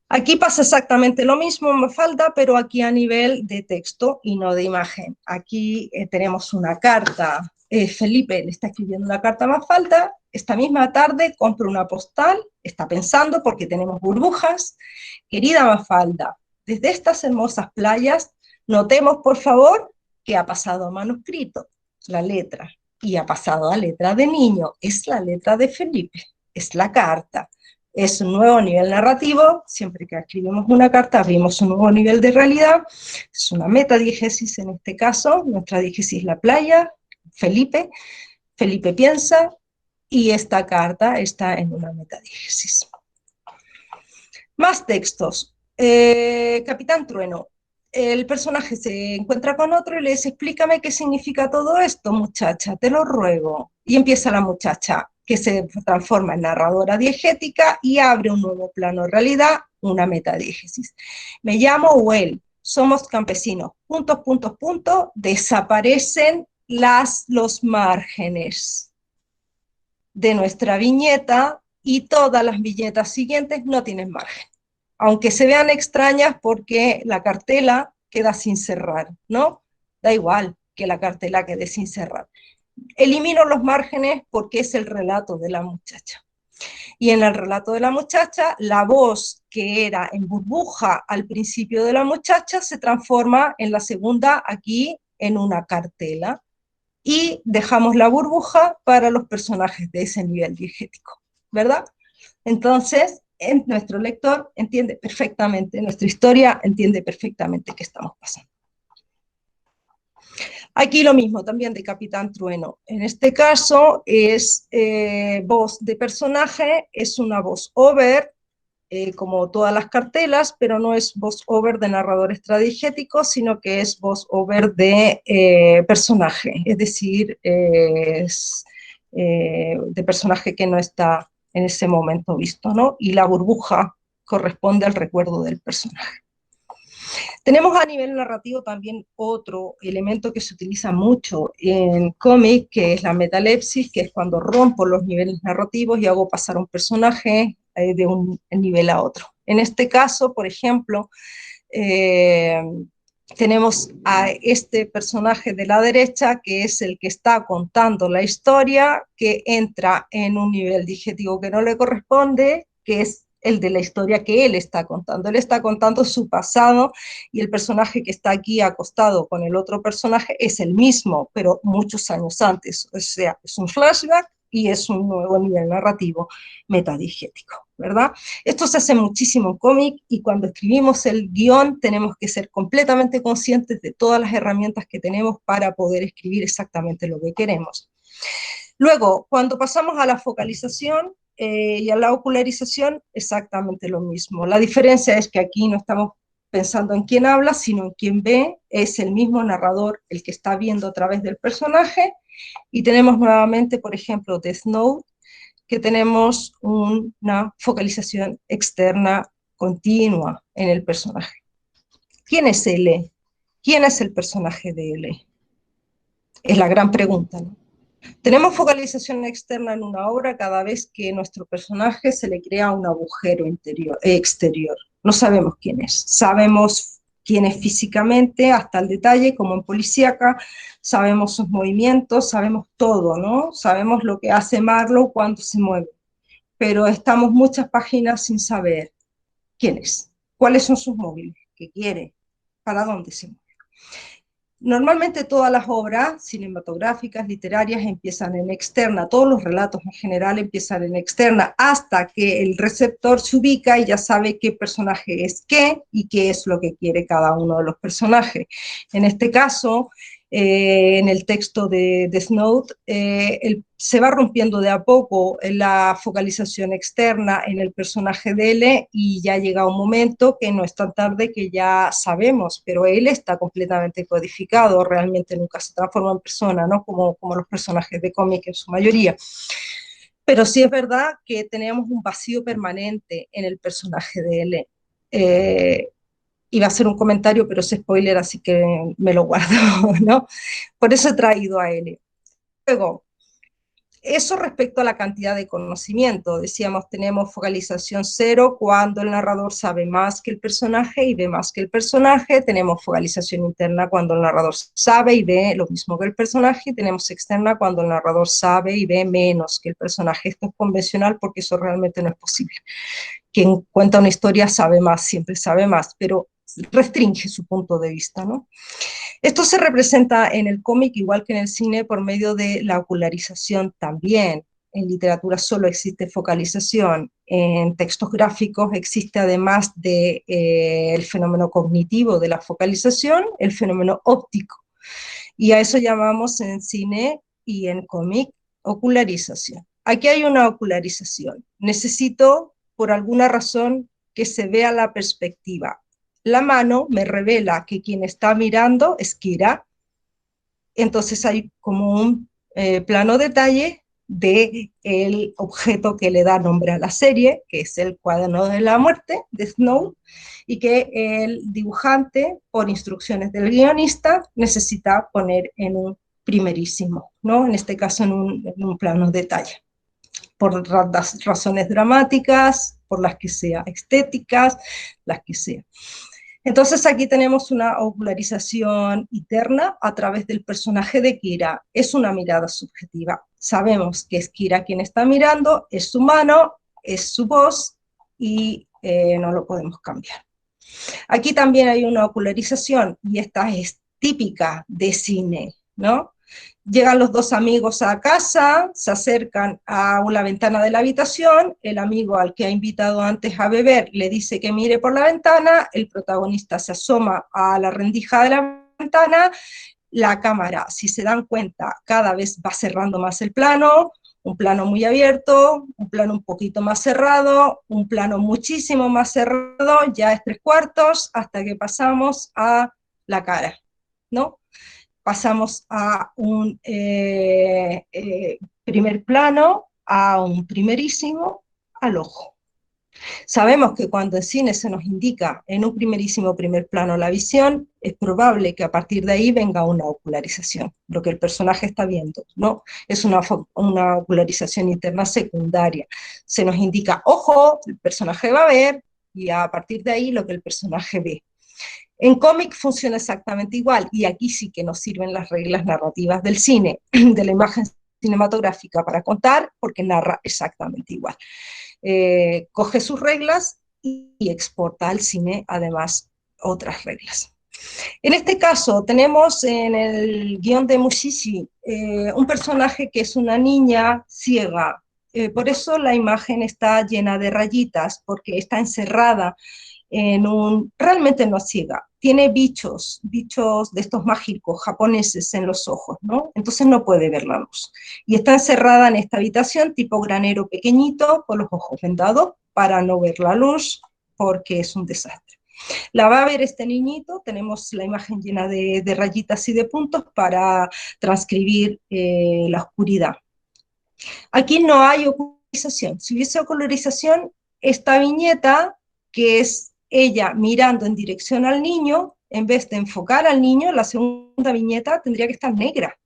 Aquí pasa exactamente lo mismo en Mafalda, pero aquí a nivel de texto y no de imagen. Aquí tenemos una carta. Felipe le está escribiendo una carta a Mafalda. Esta misma tarde compro una postal. Está pensando porque tenemos burbujas. Querida Mafalda, desde estas hermosas playas, notemos por favor que ha pasado a manuscrito la letra y ha pasado a letra de niño. Es la letra de Felipe, es la carta. Es un nuevo nivel narrativo, siempre que escribimos una carta abrimos un nuevo nivel de realidad, es una metadiegesis en este caso, nuestra diégesis la playa, Felipe, Felipe piensa, y esta carta está en una metadiegesis. Más textos. Capitán Trueno. El personaje se encuentra con otro y le dice, explícame qué significa todo esto, muchacha, te lo ruego. Y empieza la muchacha, que se transforma en narradora diegética y abre un nuevo plano de realidad, una metadiegesis. Me llamo Well, somos campesinos, puntos, puntos, puntos, desaparecen los márgenes de nuestra viñeta y todas las viñetas siguientes no tienen margen, aunque se vean extrañas porque la cartela queda sin cerrar, ¿no? Da igual que la cartela quede sin cerrar. Elimino los márgenes porque es el relato de la muchacha. Y en el relato de la muchacha, la voz que era en burbuja al principio de la muchacha se transforma en la segunda aquí en una cartela. Y dejamos la burbuja para los personajes de ese nivel diegético, ¿verdad? Entonces, nuestro lector entiende perfectamente, nuestra historia entiende perfectamente qué estamos pasando. Aquí lo mismo también de Capitán Trueno. En este caso es voz de personaje, es una voz over, como todas las cartelas, pero no es voz over de narrador extradigético, sino que es voz over de personaje, es decir, es de personaje que no está en ese momento visto, ¿no? Y la burbuja corresponde al recuerdo del personaje. Tenemos a nivel narrativo también otro elemento que se utiliza mucho en cómic, que es la metalepsis, que es cuando rompo los niveles narrativos y hago pasar a un personaje de un nivel a otro. En este caso, por ejemplo, tenemos a este personaje de la derecha, que es el que está contando la historia, que entra en un nivel digestivo que no le corresponde, que es el de la historia que él está contando. Él está contando su pasado y el personaje que está aquí acostado con el otro personaje es el mismo, pero muchos años antes. O sea, es un flashback y es un nuevo nivel narrativo metadigético, ¿verdad? Esto se hace muchísimo en cómic y cuando escribimos el guión tenemos que ser completamente conscientes de todas las herramientas que tenemos para poder escribir exactamente lo que queremos. Luego, cuando pasamos a la focalización y a la ocularización, exactamente lo mismo. La diferencia es que aquí no estamos pensando en quién habla, sino en quién ve, es el mismo narrador el que está viendo a través del personaje, y tenemos nuevamente, por ejemplo, Death Note, que tenemos una focalización externa continua en el personaje. ¿Quién es L? ¿Quién es el personaje de L? Es la gran pregunta, ¿no? Tenemos focalización externa en una obra cada vez que a nuestro personaje se le crea un agujero exterior. No sabemos quién es. Sabemos quién es físicamente, hasta el detalle, como en Policíaca, sabemos sus movimientos, sabemos todo, ¿no? Sabemos lo que hace Marlowe cuando se mueve, pero estamos muchas páginas sin saber quién es, cuáles son sus móviles, qué quiere, para dónde se mueve. Normalmente todas las obras cinematográficas, literarias, empiezan en externa, todos los relatos en general empiezan en externa, hasta que el receptor se ubica y ya sabe qué personaje es qué y qué es lo que quiere cada uno de los personajes. En este caso, en el texto de Death Note, se va rompiendo de a poco la focalización externa en el personaje de L y ya llega un momento que no es tan tarde que ya sabemos, pero él está completamente codificado, realmente nunca se transforma en persona, ¿no? Como los personajes de cómic en su mayoría. Pero sí es verdad que tenemos un vacío permanente en el personaje de L. Iba a hacer un comentario, pero es spoiler, así que me lo guardo, ¿no? Por eso he traído a L. Luego, eso respecto a la cantidad de conocimiento. Decíamos, tenemos focalización cero cuando el narrador sabe más que el personaje y ve más que el personaje. Tenemos focalización interna cuando el narrador sabe y ve lo mismo que el personaje. Y tenemos externa cuando el narrador sabe y ve menos que el personaje. Esto es convencional porque eso realmente no es posible. Quien cuenta una historia sabe más, siempre sabe más, pero restringe su punto de vista, ¿no? Esto se representa en el cómic igual que en el cine por medio de la ocularización también. En literatura solo existe focalización En textos gráficos existe, además de el fenómeno cognitivo de la focalización, el fenómeno óptico. Y a eso llamamos en cine y en cómic ocularización. Aquí hay una ocularización. Necesito, por alguna razón, que se vea la perspectiva. La mano me revela que quien está mirando es Kira. Entonces hay como un plano detalle de el objeto que le da nombre a la serie, que es el cuaderno de la muerte de Snow, y que el dibujante, por instrucciones del guionista, necesita poner en un primerísimo, ¿no? En este caso en un plano detalle, por razones dramáticas, por las que sea estéticas, las que sea. Entonces aquí tenemos una ocularización interna a través del personaje de Kira. Es una mirada subjetiva. Sabemos que es Kira quien está mirando, es su mano, es su voz y no lo podemos cambiar. Aquí también hay una ocularización y esta es típica de cine, ¿no? Llegan los dos amigos a casa, se acercan a una ventana de la habitación, el amigo al que ha invitado antes a beber le dice que mire por la ventana, el protagonista se asoma a la rendija de la ventana, la cámara, si se dan cuenta, cada vez va cerrando más el plano, un plano muy abierto, un plano un poquito más cerrado, un plano muchísimo más cerrado, ya es 3/4, hasta que pasamos a la cara, ¿no? Pasamos a un primer plano, a un primerísimo, al ojo. Sabemos que cuando en cine se nos indica en un primerísimo primer plano la visión, es probable que a partir de ahí venga una ocularización, lo que el personaje está viendo, ¿no? Es una ocularización interna secundaria. Se nos indica, ojo, el personaje va a ver, y a partir de ahí lo que el personaje ve. En cómic funciona exactamente igual, y aquí sí que nos sirven las reglas narrativas del cine, de la imagen cinematográfica para contar, porque narra exactamente igual. Coge sus reglas y exporta al cine, además, otras reglas. En este caso, tenemos en el guión de Mushishi un personaje que es una niña ciega. Por eso la imagen está llena de rayitas, porque está encerrada en un... Realmente no es ciega, tiene bichos de estos mágicos japoneses en los ojos, ¿no? Entonces no puede ver la luz. Y está encerrada en esta habitación tipo granero pequeñito, con los ojos vendados, para no ver la luz, porque es un desastre. La va a ver este niñito, tenemos la imagen llena de rayitas y de puntos para transcribir la oscuridad. Aquí no hay ocularización. Si hubiese ocularización, esta viñeta, que es ella mirando en dirección al niño, en vez de enfocar al niño, la segunda viñeta tendría que estar negra,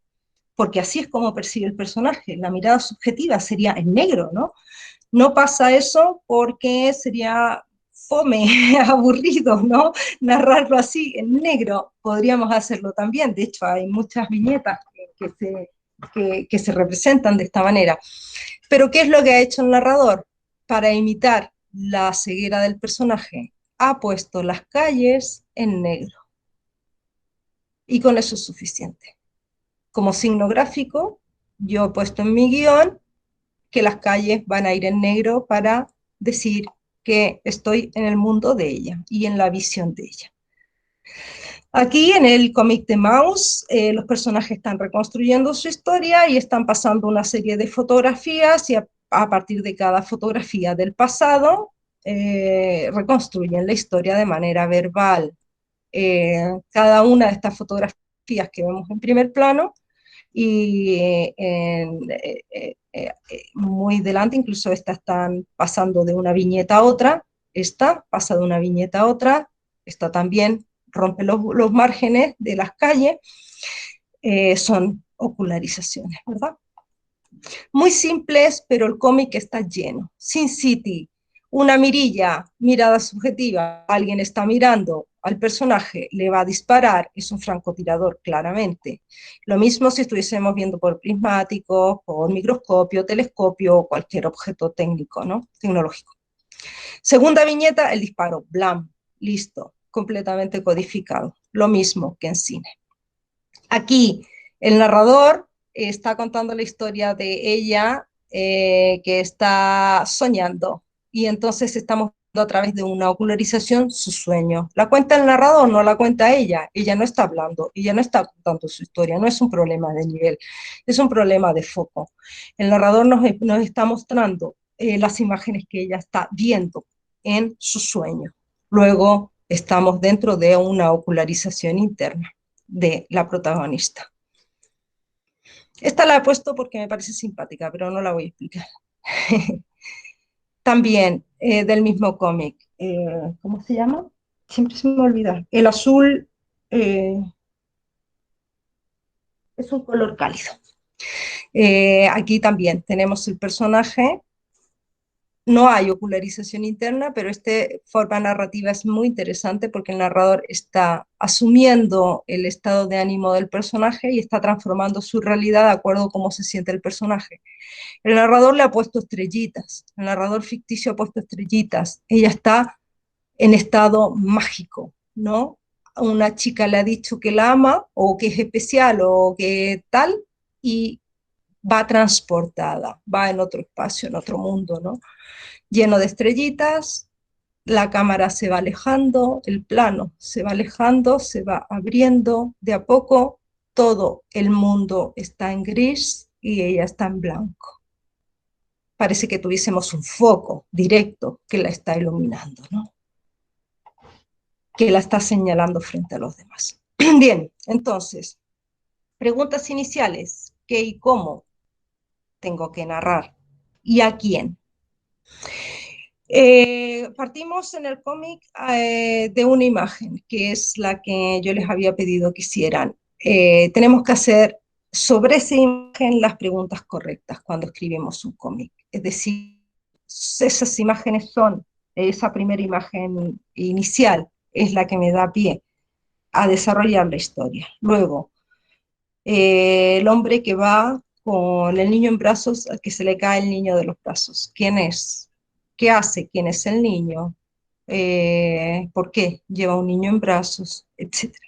porque así es como percibe el personaje. La mirada subjetiva sería en negro, ¿no? No pasa eso porque sería fome, aburrido, ¿no? Narrarlo así en negro. Podríamos hacerlo también. De hecho, hay muchas viñetas que se representan de esta manera. Pero ¿qué es lo que ha hecho el narrador? Para imitar la ceguera del personaje, ha puesto las calles en negro. Y con eso es suficiente. Como signo gráfico, yo he puesto en mi guión que las calles van a ir en negro para decir que estoy en el mundo de ella y en la visión de ella. Aquí en el cómic de Maus, los personajes están reconstruyendo su historia y están pasando una serie de fotografías y a partir de cada fotografía del pasado reconstruyen la historia de manera verbal. Cada una de estas fotografías que vemos en primer plano y muy delante, incluso estas están pasando de una viñeta a otra, esta pasa de una viñeta a otra, esta también rompe los márgenes de las calles, son ocularizaciones, ¿verdad? Muy simples, pero el cómic está lleno. Sin City, una mirilla, mirada subjetiva, alguien está mirando al personaje, le va a disparar, es un francotirador claramente. Lo mismo si estuviésemos viendo por prismático, por microscopio, telescopio o cualquier objeto técnico, ¿no? Tecnológico. Segunda viñeta, el disparo, blam, listo, completamente codificado. Lo mismo que en cine. Aquí el narrador está contando la historia de ella que está soñando y entonces estamos viendo a través de una ocularización su sueño. La cuenta el narrador, no la cuenta ella no está hablando, ella no está contando su historia, no es un problema de nivel, es un problema de foco. El narrador nos está mostrando las imágenes que ella está viendo en su sueño. Luego estamos dentro de una ocularización interna de la protagonista. Esta la he puesto porque me parece simpática, pero no la voy a explicar. También del mismo cómic, ¿cómo se llama? Siempre se me olvida. El azul es un color cálido. Aquí también tenemos el personaje. No hay ocularización interna, pero esta forma narrativa es muy interesante porque el narrador está asumiendo el estado de ánimo del personaje y está transformando su realidad de acuerdo a cómo se siente el personaje. El narrador le ha puesto estrellitas, el narrador ficticio ha puesto estrellitas, ella está en estado mágico, ¿no? Una chica le ha dicho que la ama o que es especial o que tal y va transportada, va en otro espacio, en otro mundo, ¿no? Lleno de estrellitas, la cámara se va alejando, el plano se va alejando, se va abriendo de a poco, todo el mundo está en gris y ella está en blanco. Parece que tuviésemos un foco directo que la está iluminando, ¿no? Que la está señalando frente a los demás. Bien, entonces, preguntas iniciales, ¿qué y cómo tengo que narrar? ¿Y a quién? Partimos en el cómic de una imagen, que es la que yo les había pedido que hicieran. Tenemos que hacer sobre esa imagen las preguntas correctas cuando escribimos un cómic. Es decir, esas imágenes son, esa primera imagen inicial es la que me da pie a desarrollar la historia. Luego, el hombre que va con el niño en brazos, al que se le cae el niño de los brazos. ¿Quién es? ¿Qué hace? ¿Quién es el niño? ¿Por qué lleva un niño en brazos? Etcétera.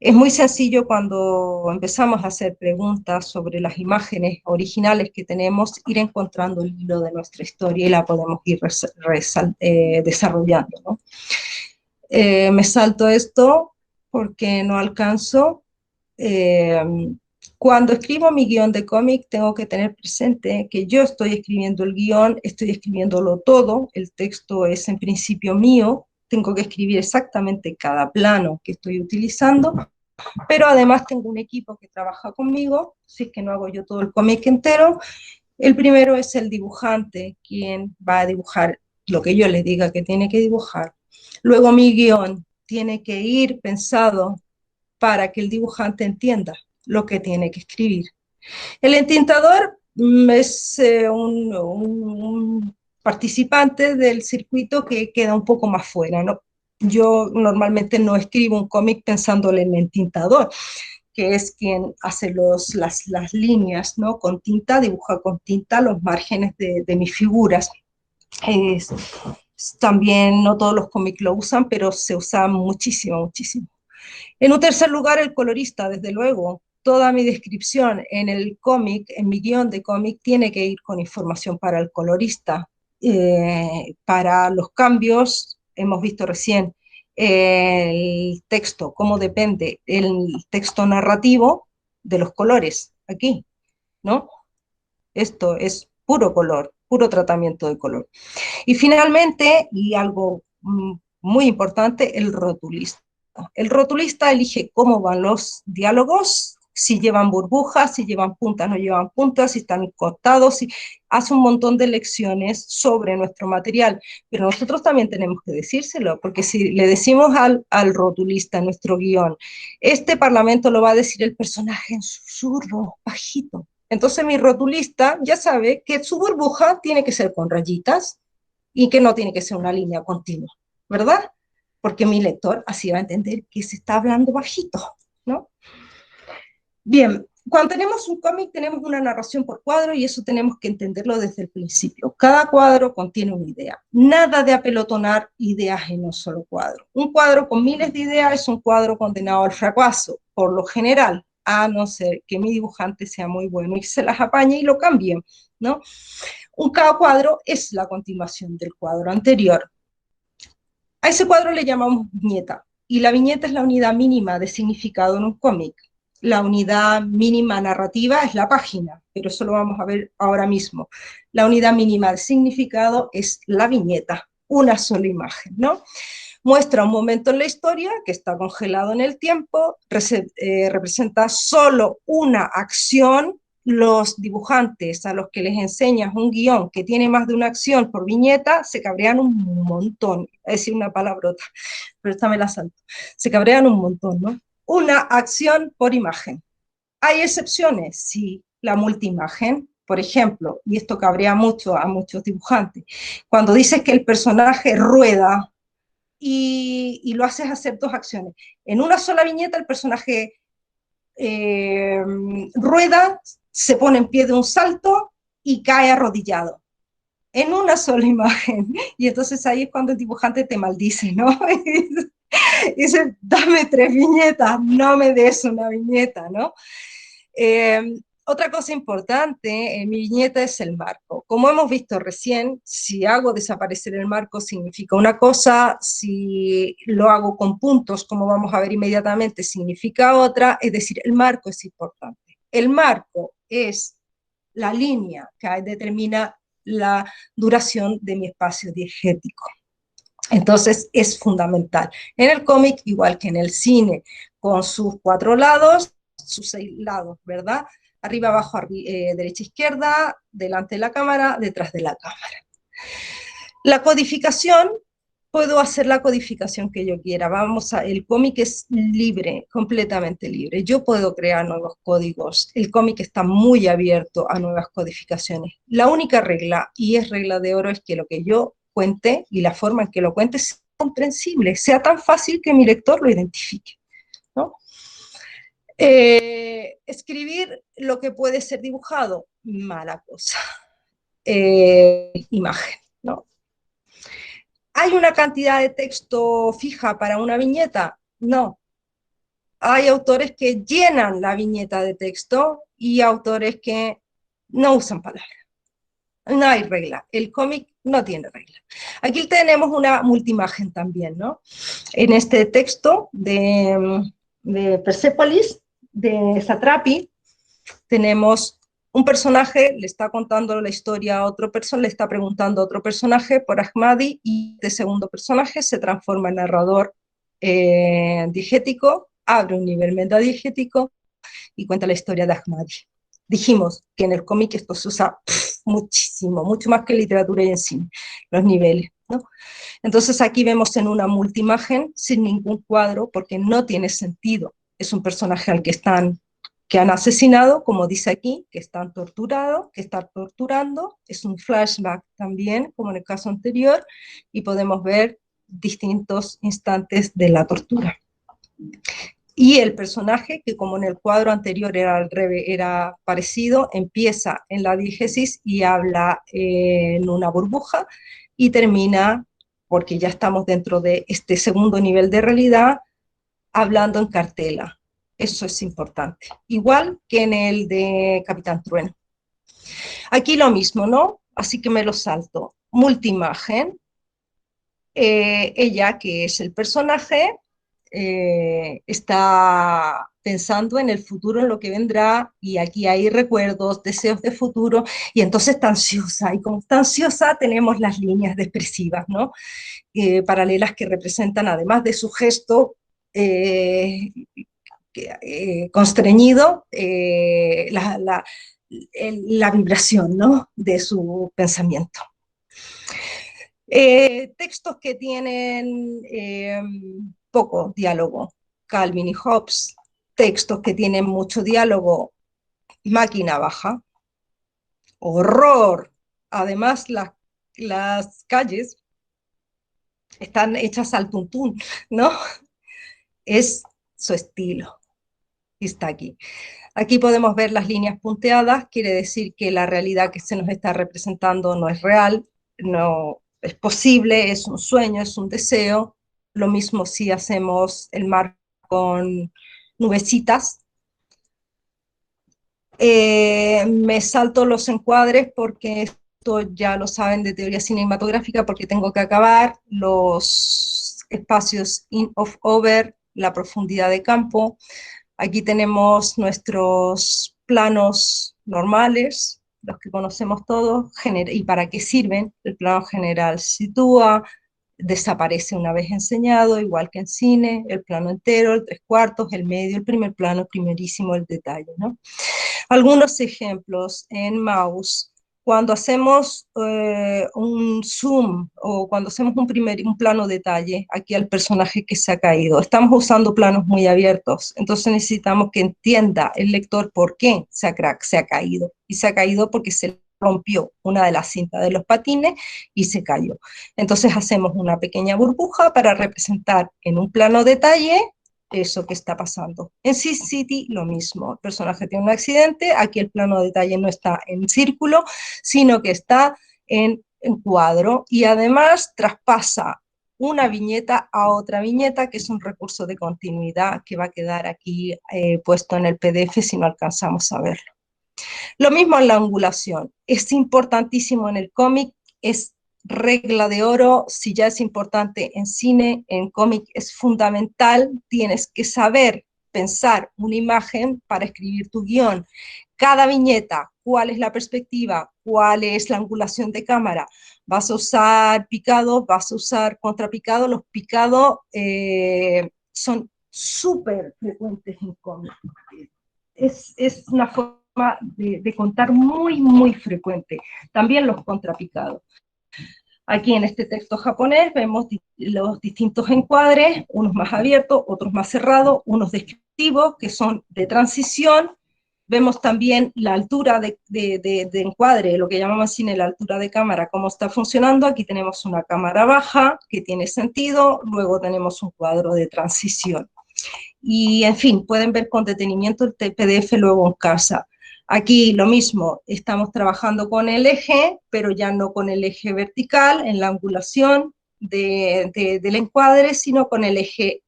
Es muy sencillo cuando empezamos a hacer preguntas sobre las imágenes originales que tenemos, ir encontrando el hilo de nuestra historia y la podemos ir desarrollando, ¿no? Me salto esto porque no alcanzo. Eh, Cuando escribo mi guión de cómic, tengo que tener presente que yo estoy escribiendo el guión, estoy escribiéndolo todo, el texto es en principio mío, tengo que escribir exactamente cada plano que estoy utilizando, pero además tengo un equipo que trabaja conmigo, si es que no hago yo todo el cómic entero. El primero es el dibujante, quien va a dibujar lo que yo le diga que tiene que dibujar. Luego mi guión tiene que ir pensado para que el dibujante entienda lo que tiene que escribir. El entintador es un participante del circuito que queda un poco más fuera, ¿no? Yo normalmente no escribo un cómic pensándole en el entintador, que es quien hace las líneas, ¿no? Con tinta, dibuja con tinta los márgenes de mis figuras. Es, también no todos los cómics lo usan, pero se usa muchísimo, muchísimo. En un tercer lugar, el colorista, desde luego. Toda mi descripción en el cómic, en mi guión de cómic, tiene que ir con información para el colorista. Para los cambios, hemos visto recién el texto, cómo depende el texto narrativo de los colores aquí, ¿no? Esto es puro color, puro tratamiento de color. Y finalmente, y algo muy importante, el rotulista. El rotulista elige cómo van los diálogos, si llevan burbujas, si llevan puntas, no llevan puntas, si están cortados, si hace un montón de lecciones sobre nuestro material, pero nosotros también tenemos que decírselo, porque si le decimos al rotulista en nuestro guión, este parlamento lo va a decir el personaje en susurro, bajito. Entonces mi rotulista ya sabe que su burbuja tiene que ser con rayitas y que no tiene que ser una línea continua, ¿verdad? Porque mi lector así va a entender que se está hablando bajito, ¿no? Bien, cuando tenemos un cómic tenemos una narración por cuadro y eso tenemos que entenderlo desde el principio. Cada cuadro contiene una idea. Nada de apelotonar ideas en un solo cuadro. Un cuadro con miles de ideas es un cuadro condenado al fracaso, por lo general. a no ser que mi dibujante sea muy bueno y se las apañe y lo cambie, ¿no? Cada cuadro es la continuación del cuadro anterior. A ese cuadro le llamamos viñeta, y la viñeta es la unidad mínima de significado en un cómic. La unidad mínima narrativa es la página, pero eso lo vamos a ver ahora mismo. La unidad mínima de significado es la viñeta, una sola imagen, ¿no? Muestra un momento en la historia que está congelado en el tiempo, representa solo una acción. Los dibujantes a los que les enseñas un guión que tiene más de una acción por viñeta se cabrean un montón, es decir, una palabrota, pero esta me la salto. Se cabrean un montón, ¿no? Una acción por imagen. ¿Hay excepciones? Sí, la multiimagen, por ejemplo, y esto cabrea mucho a muchos dibujantes. Cuando dices que el personaje rueda y lo haces hacer dos acciones. En una sola viñeta el personaje rueda, se pone en pie de un salto y cae arrodillado. En una sola imagen. Y entonces ahí es cuando el dibujante te maldice, ¿no? Y dice, dame 3 viñetas, no me des una viñeta, ¿no? Otra cosa importante en mi viñeta es el marco. Como hemos visto recién, si hago desaparecer el marco significa una cosa, si lo hago con puntos, como vamos a ver inmediatamente, significa otra, es decir, el marco es importante. El marco es la línea que determina la duración de mi espacio diegético. Entonces es fundamental. En el cómic, igual que en el cine, con sus 4 lados, sus 6 lados, ¿verdad? Arriba, abajo, derecha, izquierda, delante de la cámara, detrás de la cámara. La codificación, puedo hacer la codificación que yo quiera. El cómic es libre, completamente libre. Yo puedo crear nuevos códigos. El cómic está muy abierto a nuevas codificaciones. La única regla, y es regla de oro, es que lo que yo cuente y la forma en que lo cuente sea comprensible, sea tan fácil que mi lector lo identifique, ¿no? Escribir lo que puede ser dibujado, mala cosa. Imagen, ¿no? ¿Hay una cantidad de texto fija para una viñeta? No. Hay autores que llenan la viñeta de texto y autores que no usan palabras. No hay regla. El cómic no tiene regla. Aquí tenemos una multimagen también, ¿no? En este texto de Persepolis, de Satrapi, tenemos un personaje, le está contando la historia a otro personaje, le está preguntando a otro personaje por Ahmadi, y este segundo personaje se transforma en narrador diegético, abre un nivel metadiegético y cuenta la historia de Ahmadi. Dijimos que en el cómic esto se usa muchísimo, mucho más que en literatura y en cine, los niveles, ¿no? Entonces aquí vemos en una multimagen sin ningún cuadro porque no tiene sentido. Es un personaje al que han asesinado, como dice aquí, que están torturados, que están torturando. Es un flashback también, como en el caso anterior, y podemos ver distintos instantes de la tortura. Y el personaje, que como en el cuadro anterior era al revés, era parecido, empieza en la diégesis y habla en una burbuja y termina, porque ya estamos dentro de este segundo nivel de realidad, hablando en cartela. Eso es importante. Igual que en el de Capitán Trueno. Aquí lo mismo, ¿no? Así que me lo salto. Multimagen. Ella, que es el personaje, está pensando en el futuro, en lo que vendrá, y aquí hay recuerdos, deseos de futuro, y entonces está ansiosa, y como está ansiosa tenemos las líneas expresivas, ¿no? Paralelas que representan, además de su gesto constreñido, la vibración, ¿no? De su pensamiento. Textos que tienen poco diálogo, Calvin y Hobbes. Textos que tienen mucho diálogo, Máquina Baja. Horror. Además, las calles están hechas al tuntún, ¿no? Es su estilo. Y está aquí. Aquí podemos ver las líneas punteadas, quiere decir que la realidad que se nos está representando no es real, no es posible, es un sueño, es un deseo. Lo mismo si hacemos el mar con nubecitas, Me salto los encuadres porque esto ya lo saben de teoría cinematográfica, porque tengo que acabar los espacios in of over, la profundidad de campo. Aquí tenemos nuestros planos normales, los que conocemos todos, y para qué sirven. El plano general sitúa, desaparece una vez enseñado, igual que en cine, el plano entero, el tres cuartos, el medio, el primer plano, primerísimo, el detalle, ¿no? Algunos ejemplos en mouse. Cuando hacemos un zoom o cuando hacemos un plano detalle aquí al personaje que se ha caído, estamos usando planos muy abiertos, entonces necesitamos que entienda el lector por qué se ha caído. Y se ha caído porque se rompió una de las cintas de los patines y se cayó. Entonces hacemos una pequeña burbuja para representar en un plano detalle eso que está pasando. En Sin City lo mismo, el personaje tiene un accidente, aquí el plano de detalle no está en círculo, sino que está en cuadro y además traspasa una viñeta a otra viñeta, que es un recurso de continuidad que va a quedar aquí puesto en el PDF si no alcanzamos a verlo. Lo mismo en la angulación, es importantísimo en el cómic, es regla de oro, si ya es importante en cine, en cómic es fundamental, tienes que saber pensar una imagen para escribir tu guión. Cada viñeta, cuál es la perspectiva, cuál es la angulación de cámara, vas a usar picados, vas a usar contrapicados, los picados son súper frecuentes en cómic. Es una forma de contar muy, muy frecuente. También los contrapicados. Aquí en este texto japonés vemos los distintos encuadres, unos más abiertos, otros más cerrados, unos descriptivos que son de transición. Vemos también la altura de encuadre, lo que llamamos cine, la altura de cámara, cómo está funcionando. Aquí tenemos una cámara baja que tiene sentido, luego tenemos un cuadro de transición. Y en fin, pueden ver con detenimiento el PDF luego en casa. Aquí lo mismo, estamos trabajando con el eje, pero ya no con el eje vertical en la angulación del encuadre, sino con el eje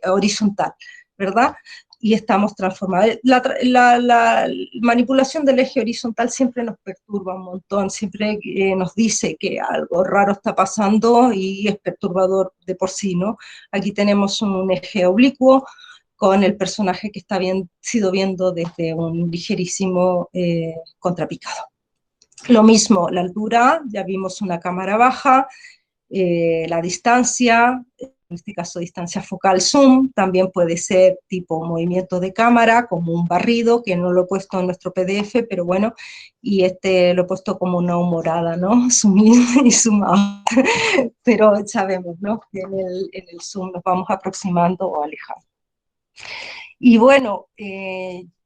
horizontal, ¿verdad? Y estamos transformados. La manipulación del eje horizontal siempre nos perturba un montón, siempre nos dice que algo raro está pasando y es perturbador de por sí, ¿no? Aquí tenemos un eje oblicuo con el personaje que está sido viendo desde un ligerísimo contrapicado. Lo mismo, la altura, ya vimos una cámara baja, la distancia, en este caso distancia focal zoom, también puede ser tipo movimiento de cámara, como un barrido, que no lo he puesto en nuestro PDF, pero bueno, y este lo he puesto como una humorada, ¿no? Zoom in y zoom out, pero sabemos, ¿no? Que en el zoom nos vamos aproximando o alejando. Y bueno,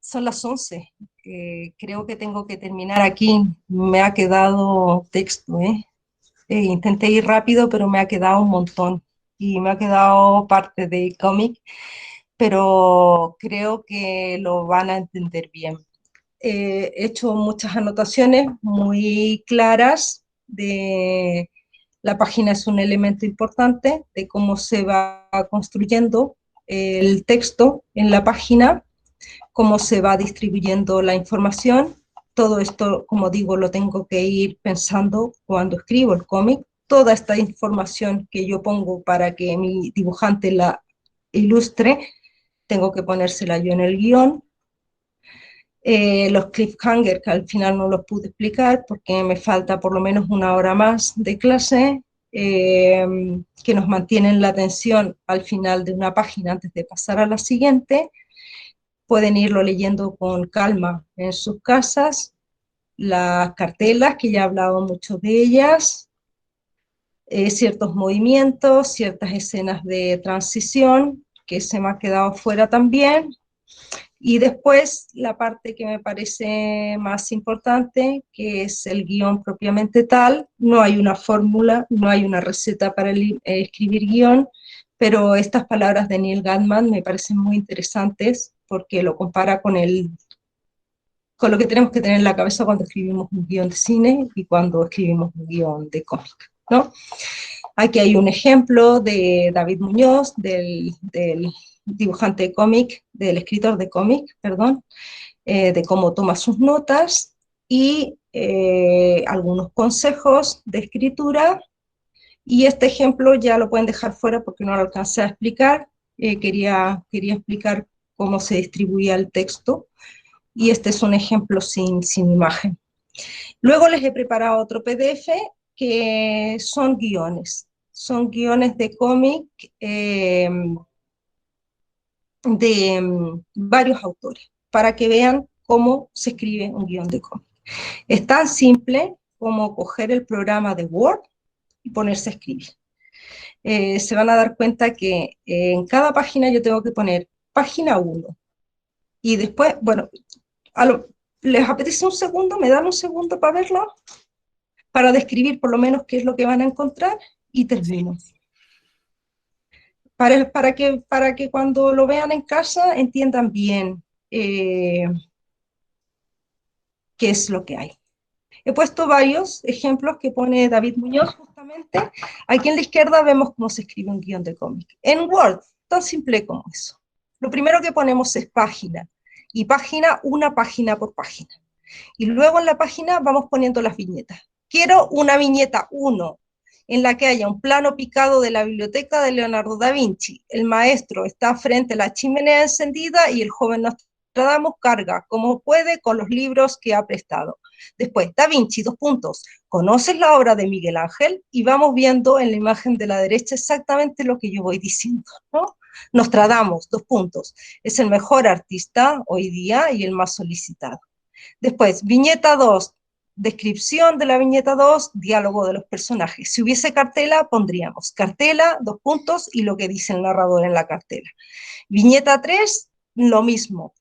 son las 11. Creo que tengo que terminar aquí. Me ha quedado texto, ¿eh? Intenté ir rápido, pero me ha quedado un montón. Y me ha quedado parte de cómic, pero creo que lo van a entender bien. He hecho muchas anotaciones muy claras de la página es un elemento importante de cómo se va construyendo el texto en la página, cómo se va distribuyendo la información. Todo esto, como digo, lo tengo que ir pensando cuando escribo el cómic. Toda esta información que yo pongo para que mi dibujante la ilustre, tengo que ponérsela yo en el guión. Los cliffhangers que al final no los pude explicar porque me falta por lo menos una hora más de clase, que nos mantienen la atención al final de una página antes de pasar a la siguiente. Pueden irlo leyendo con calma en sus casas. Las cartelas, que ya he hablado mucho de ellas, ciertos movimientos, ciertas escenas de transición que se me ha quedado fuera también. Y después la parte que me parece más importante, que es el guión propiamente tal. No hay una fórmula, no hay una receta para escribir guión, pero estas palabras de Neil Gaiman me parecen muy interesantes porque lo compara con lo que tenemos que tener en la cabeza cuando escribimos un guión de cine y cuando escribimos un guión de cómic, ¿no? Aquí hay un ejemplo de David Muñoz, del dibujante de cómic, del escritor de cómic, perdón, de cómo toma sus notas y algunos consejos de escritura. Y este ejemplo ya lo pueden dejar fuera porque no lo alcancé a explicar. Quería explicar cómo se distribuía el texto. Y este es un ejemplo sin imagen. Luego les he preparado otro PDF que son guiones de cómic de varios autores, para que vean cómo se escribe un guión de cómic. Es tan simple como coger el programa de Word y ponerse a escribir. Se van a dar cuenta que en cada página yo tengo que poner página 1 y después, bueno, ¿les apetece un segundo? ¿Me dan un segundo para verlo? Para describir por lo menos qué es lo que van a encontrar y termino. Sí. Para que cuando lo vean en casa entiendan bien qué es lo que hay. He puesto varios ejemplos que pone David Muñoz justamente. Aquí en la izquierda vemos cómo se escribe un guión de cómic. En Word, tan simple como eso. Lo primero que ponemos es página, y página, una página por página. Y luego en la página vamos poniendo las viñetas. Quiero una viñeta 1, en la que haya un plano picado de la biblioteca de Leonardo da Vinci. El maestro está frente a la chimenea encendida y el joven Nostradamus carga, como puede, con los libros que ha prestado. Después, Da Vinci, 2 puntos. ¿Conoces la obra de Miguel Ángel? Y vamos viendo en la imagen de la derecha exactamente lo que yo voy diciendo, ¿no? Nostradamus, 2 puntos. Es el mejor artista hoy día y el más solicitado. Después, viñeta 2, descripción de la viñeta 2, diálogo de los personajes. Si hubiese cartela, pondríamos cartela, 2 puntos, y lo que dice el narrador en la cartela. Viñeta 3, lo mismo,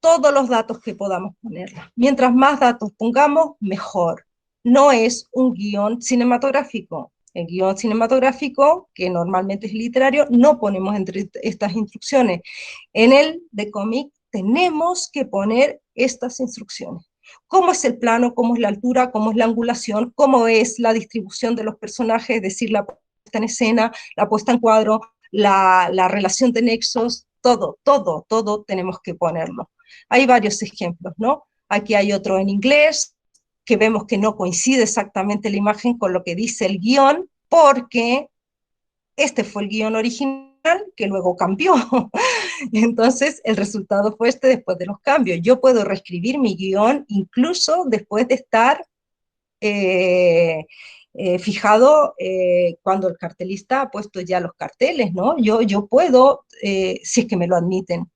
todos los datos que podamos ponerla. Mientras más datos pongamos, mejor. No es un guión cinematográfico. El guión cinematográfico, que normalmente es literario, no ponemos entre estas instrucciones. En el de cómic tenemos que poner estas instrucciones. ¿Cómo es el plano? ¿Cómo es la altura? ¿Cómo es la angulación? ¿Cómo es la distribución de los personajes? Es decir, la puesta en escena, la puesta en cuadro, la relación de nexos, todo tenemos que ponerlo. Hay varios ejemplos, ¿no? Aquí hay otro en inglés, que vemos que no coincide exactamente la imagen con lo que dice el guión, porque este fue el guión original que luego cambió. Entonces, el resultado fue este después de los cambios. Yo puedo reescribir mi guión incluso después de estar fijado cuando el cartelista ha puesto ya los carteles, ¿no? Yo puedo, si es que me lo admiten.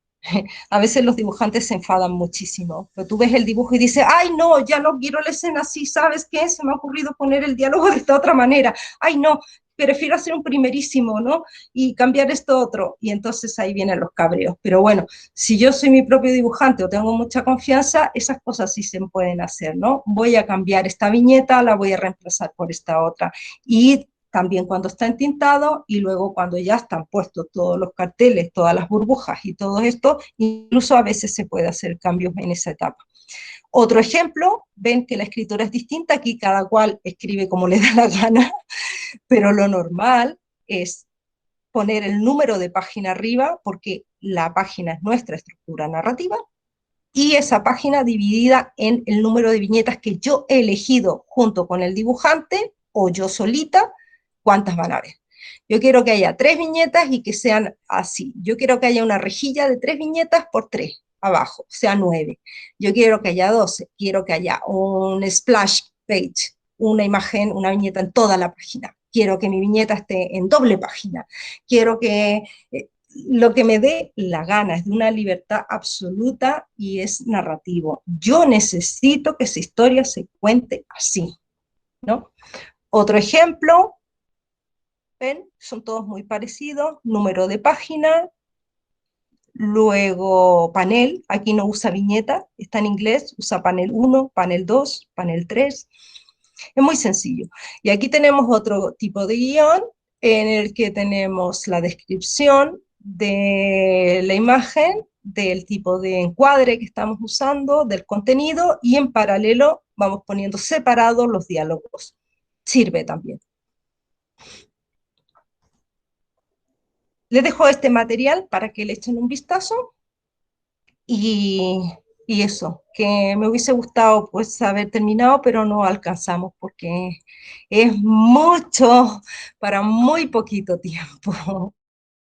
A veces los dibujantes se enfadan muchísimo, pero tú ves el dibujo y dices, ay no, ya no quiero la escena así, ¿sabes qué? Se me ha ocurrido poner el diálogo de esta otra manera, ay no, prefiero hacer un primerísimo, ¿no? Y cambiar esto otro, y entonces ahí vienen los cabreos. Pero bueno, si yo soy mi propio dibujante o tengo mucha confianza, esas cosas sí se pueden hacer, ¿no? Voy a cambiar esta viñeta, la voy a reemplazar por esta otra. Y también cuando está entintado y luego cuando ya están puestos todos los carteles, todas las burbujas y todo esto, incluso a veces se puede hacer cambios en esa etapa. Otro ejemplo, ven que la escritura es distinta, aquí cada cual escribe como le da la gana, pero lo normal es poner el número de página arriba porque la página es nuestra estructura narrativa y esa página dividida en el número de viñetas que yo he elegido junto con el dibujante o yo solita, cuántas van a haber. Yo quiero que haya 3 viñetas y que sean así. Yo quiero que haya una rejilla de 3 viñetas por 3 abajo, o sea 9. Yo quiero que haya 12. Quiero que haya un splash page, una imagen, una viñeta en toda la página. Quiero que mi viñeta esté en doble página. Quiero que lo que me dé la gana, es de una libertad absoluta y es narrativo. Yo necesito que esa historia se cuente así, ¿no? Otro ejemplo, ¿ven? Son todos muy parecidos, número de página, luego panel, aquí no usa viñeta, está en inglés, usa panel 1, panel 2, panel 3, es muy sencillo. Y aquí tenemos otro tipo de guión en el que tenemos la descripción de la imagen, del tipo de encuadre que estamos usando, del contenido, y en paralelo vamos poniendo separados los diálogos. Sirve también. Les dejo este material para que le echen un vistazo y, Y eso, que me hubiese gustado pues haber terminado, pero no alcanzamos porque es mucho para muy poquito tiempo.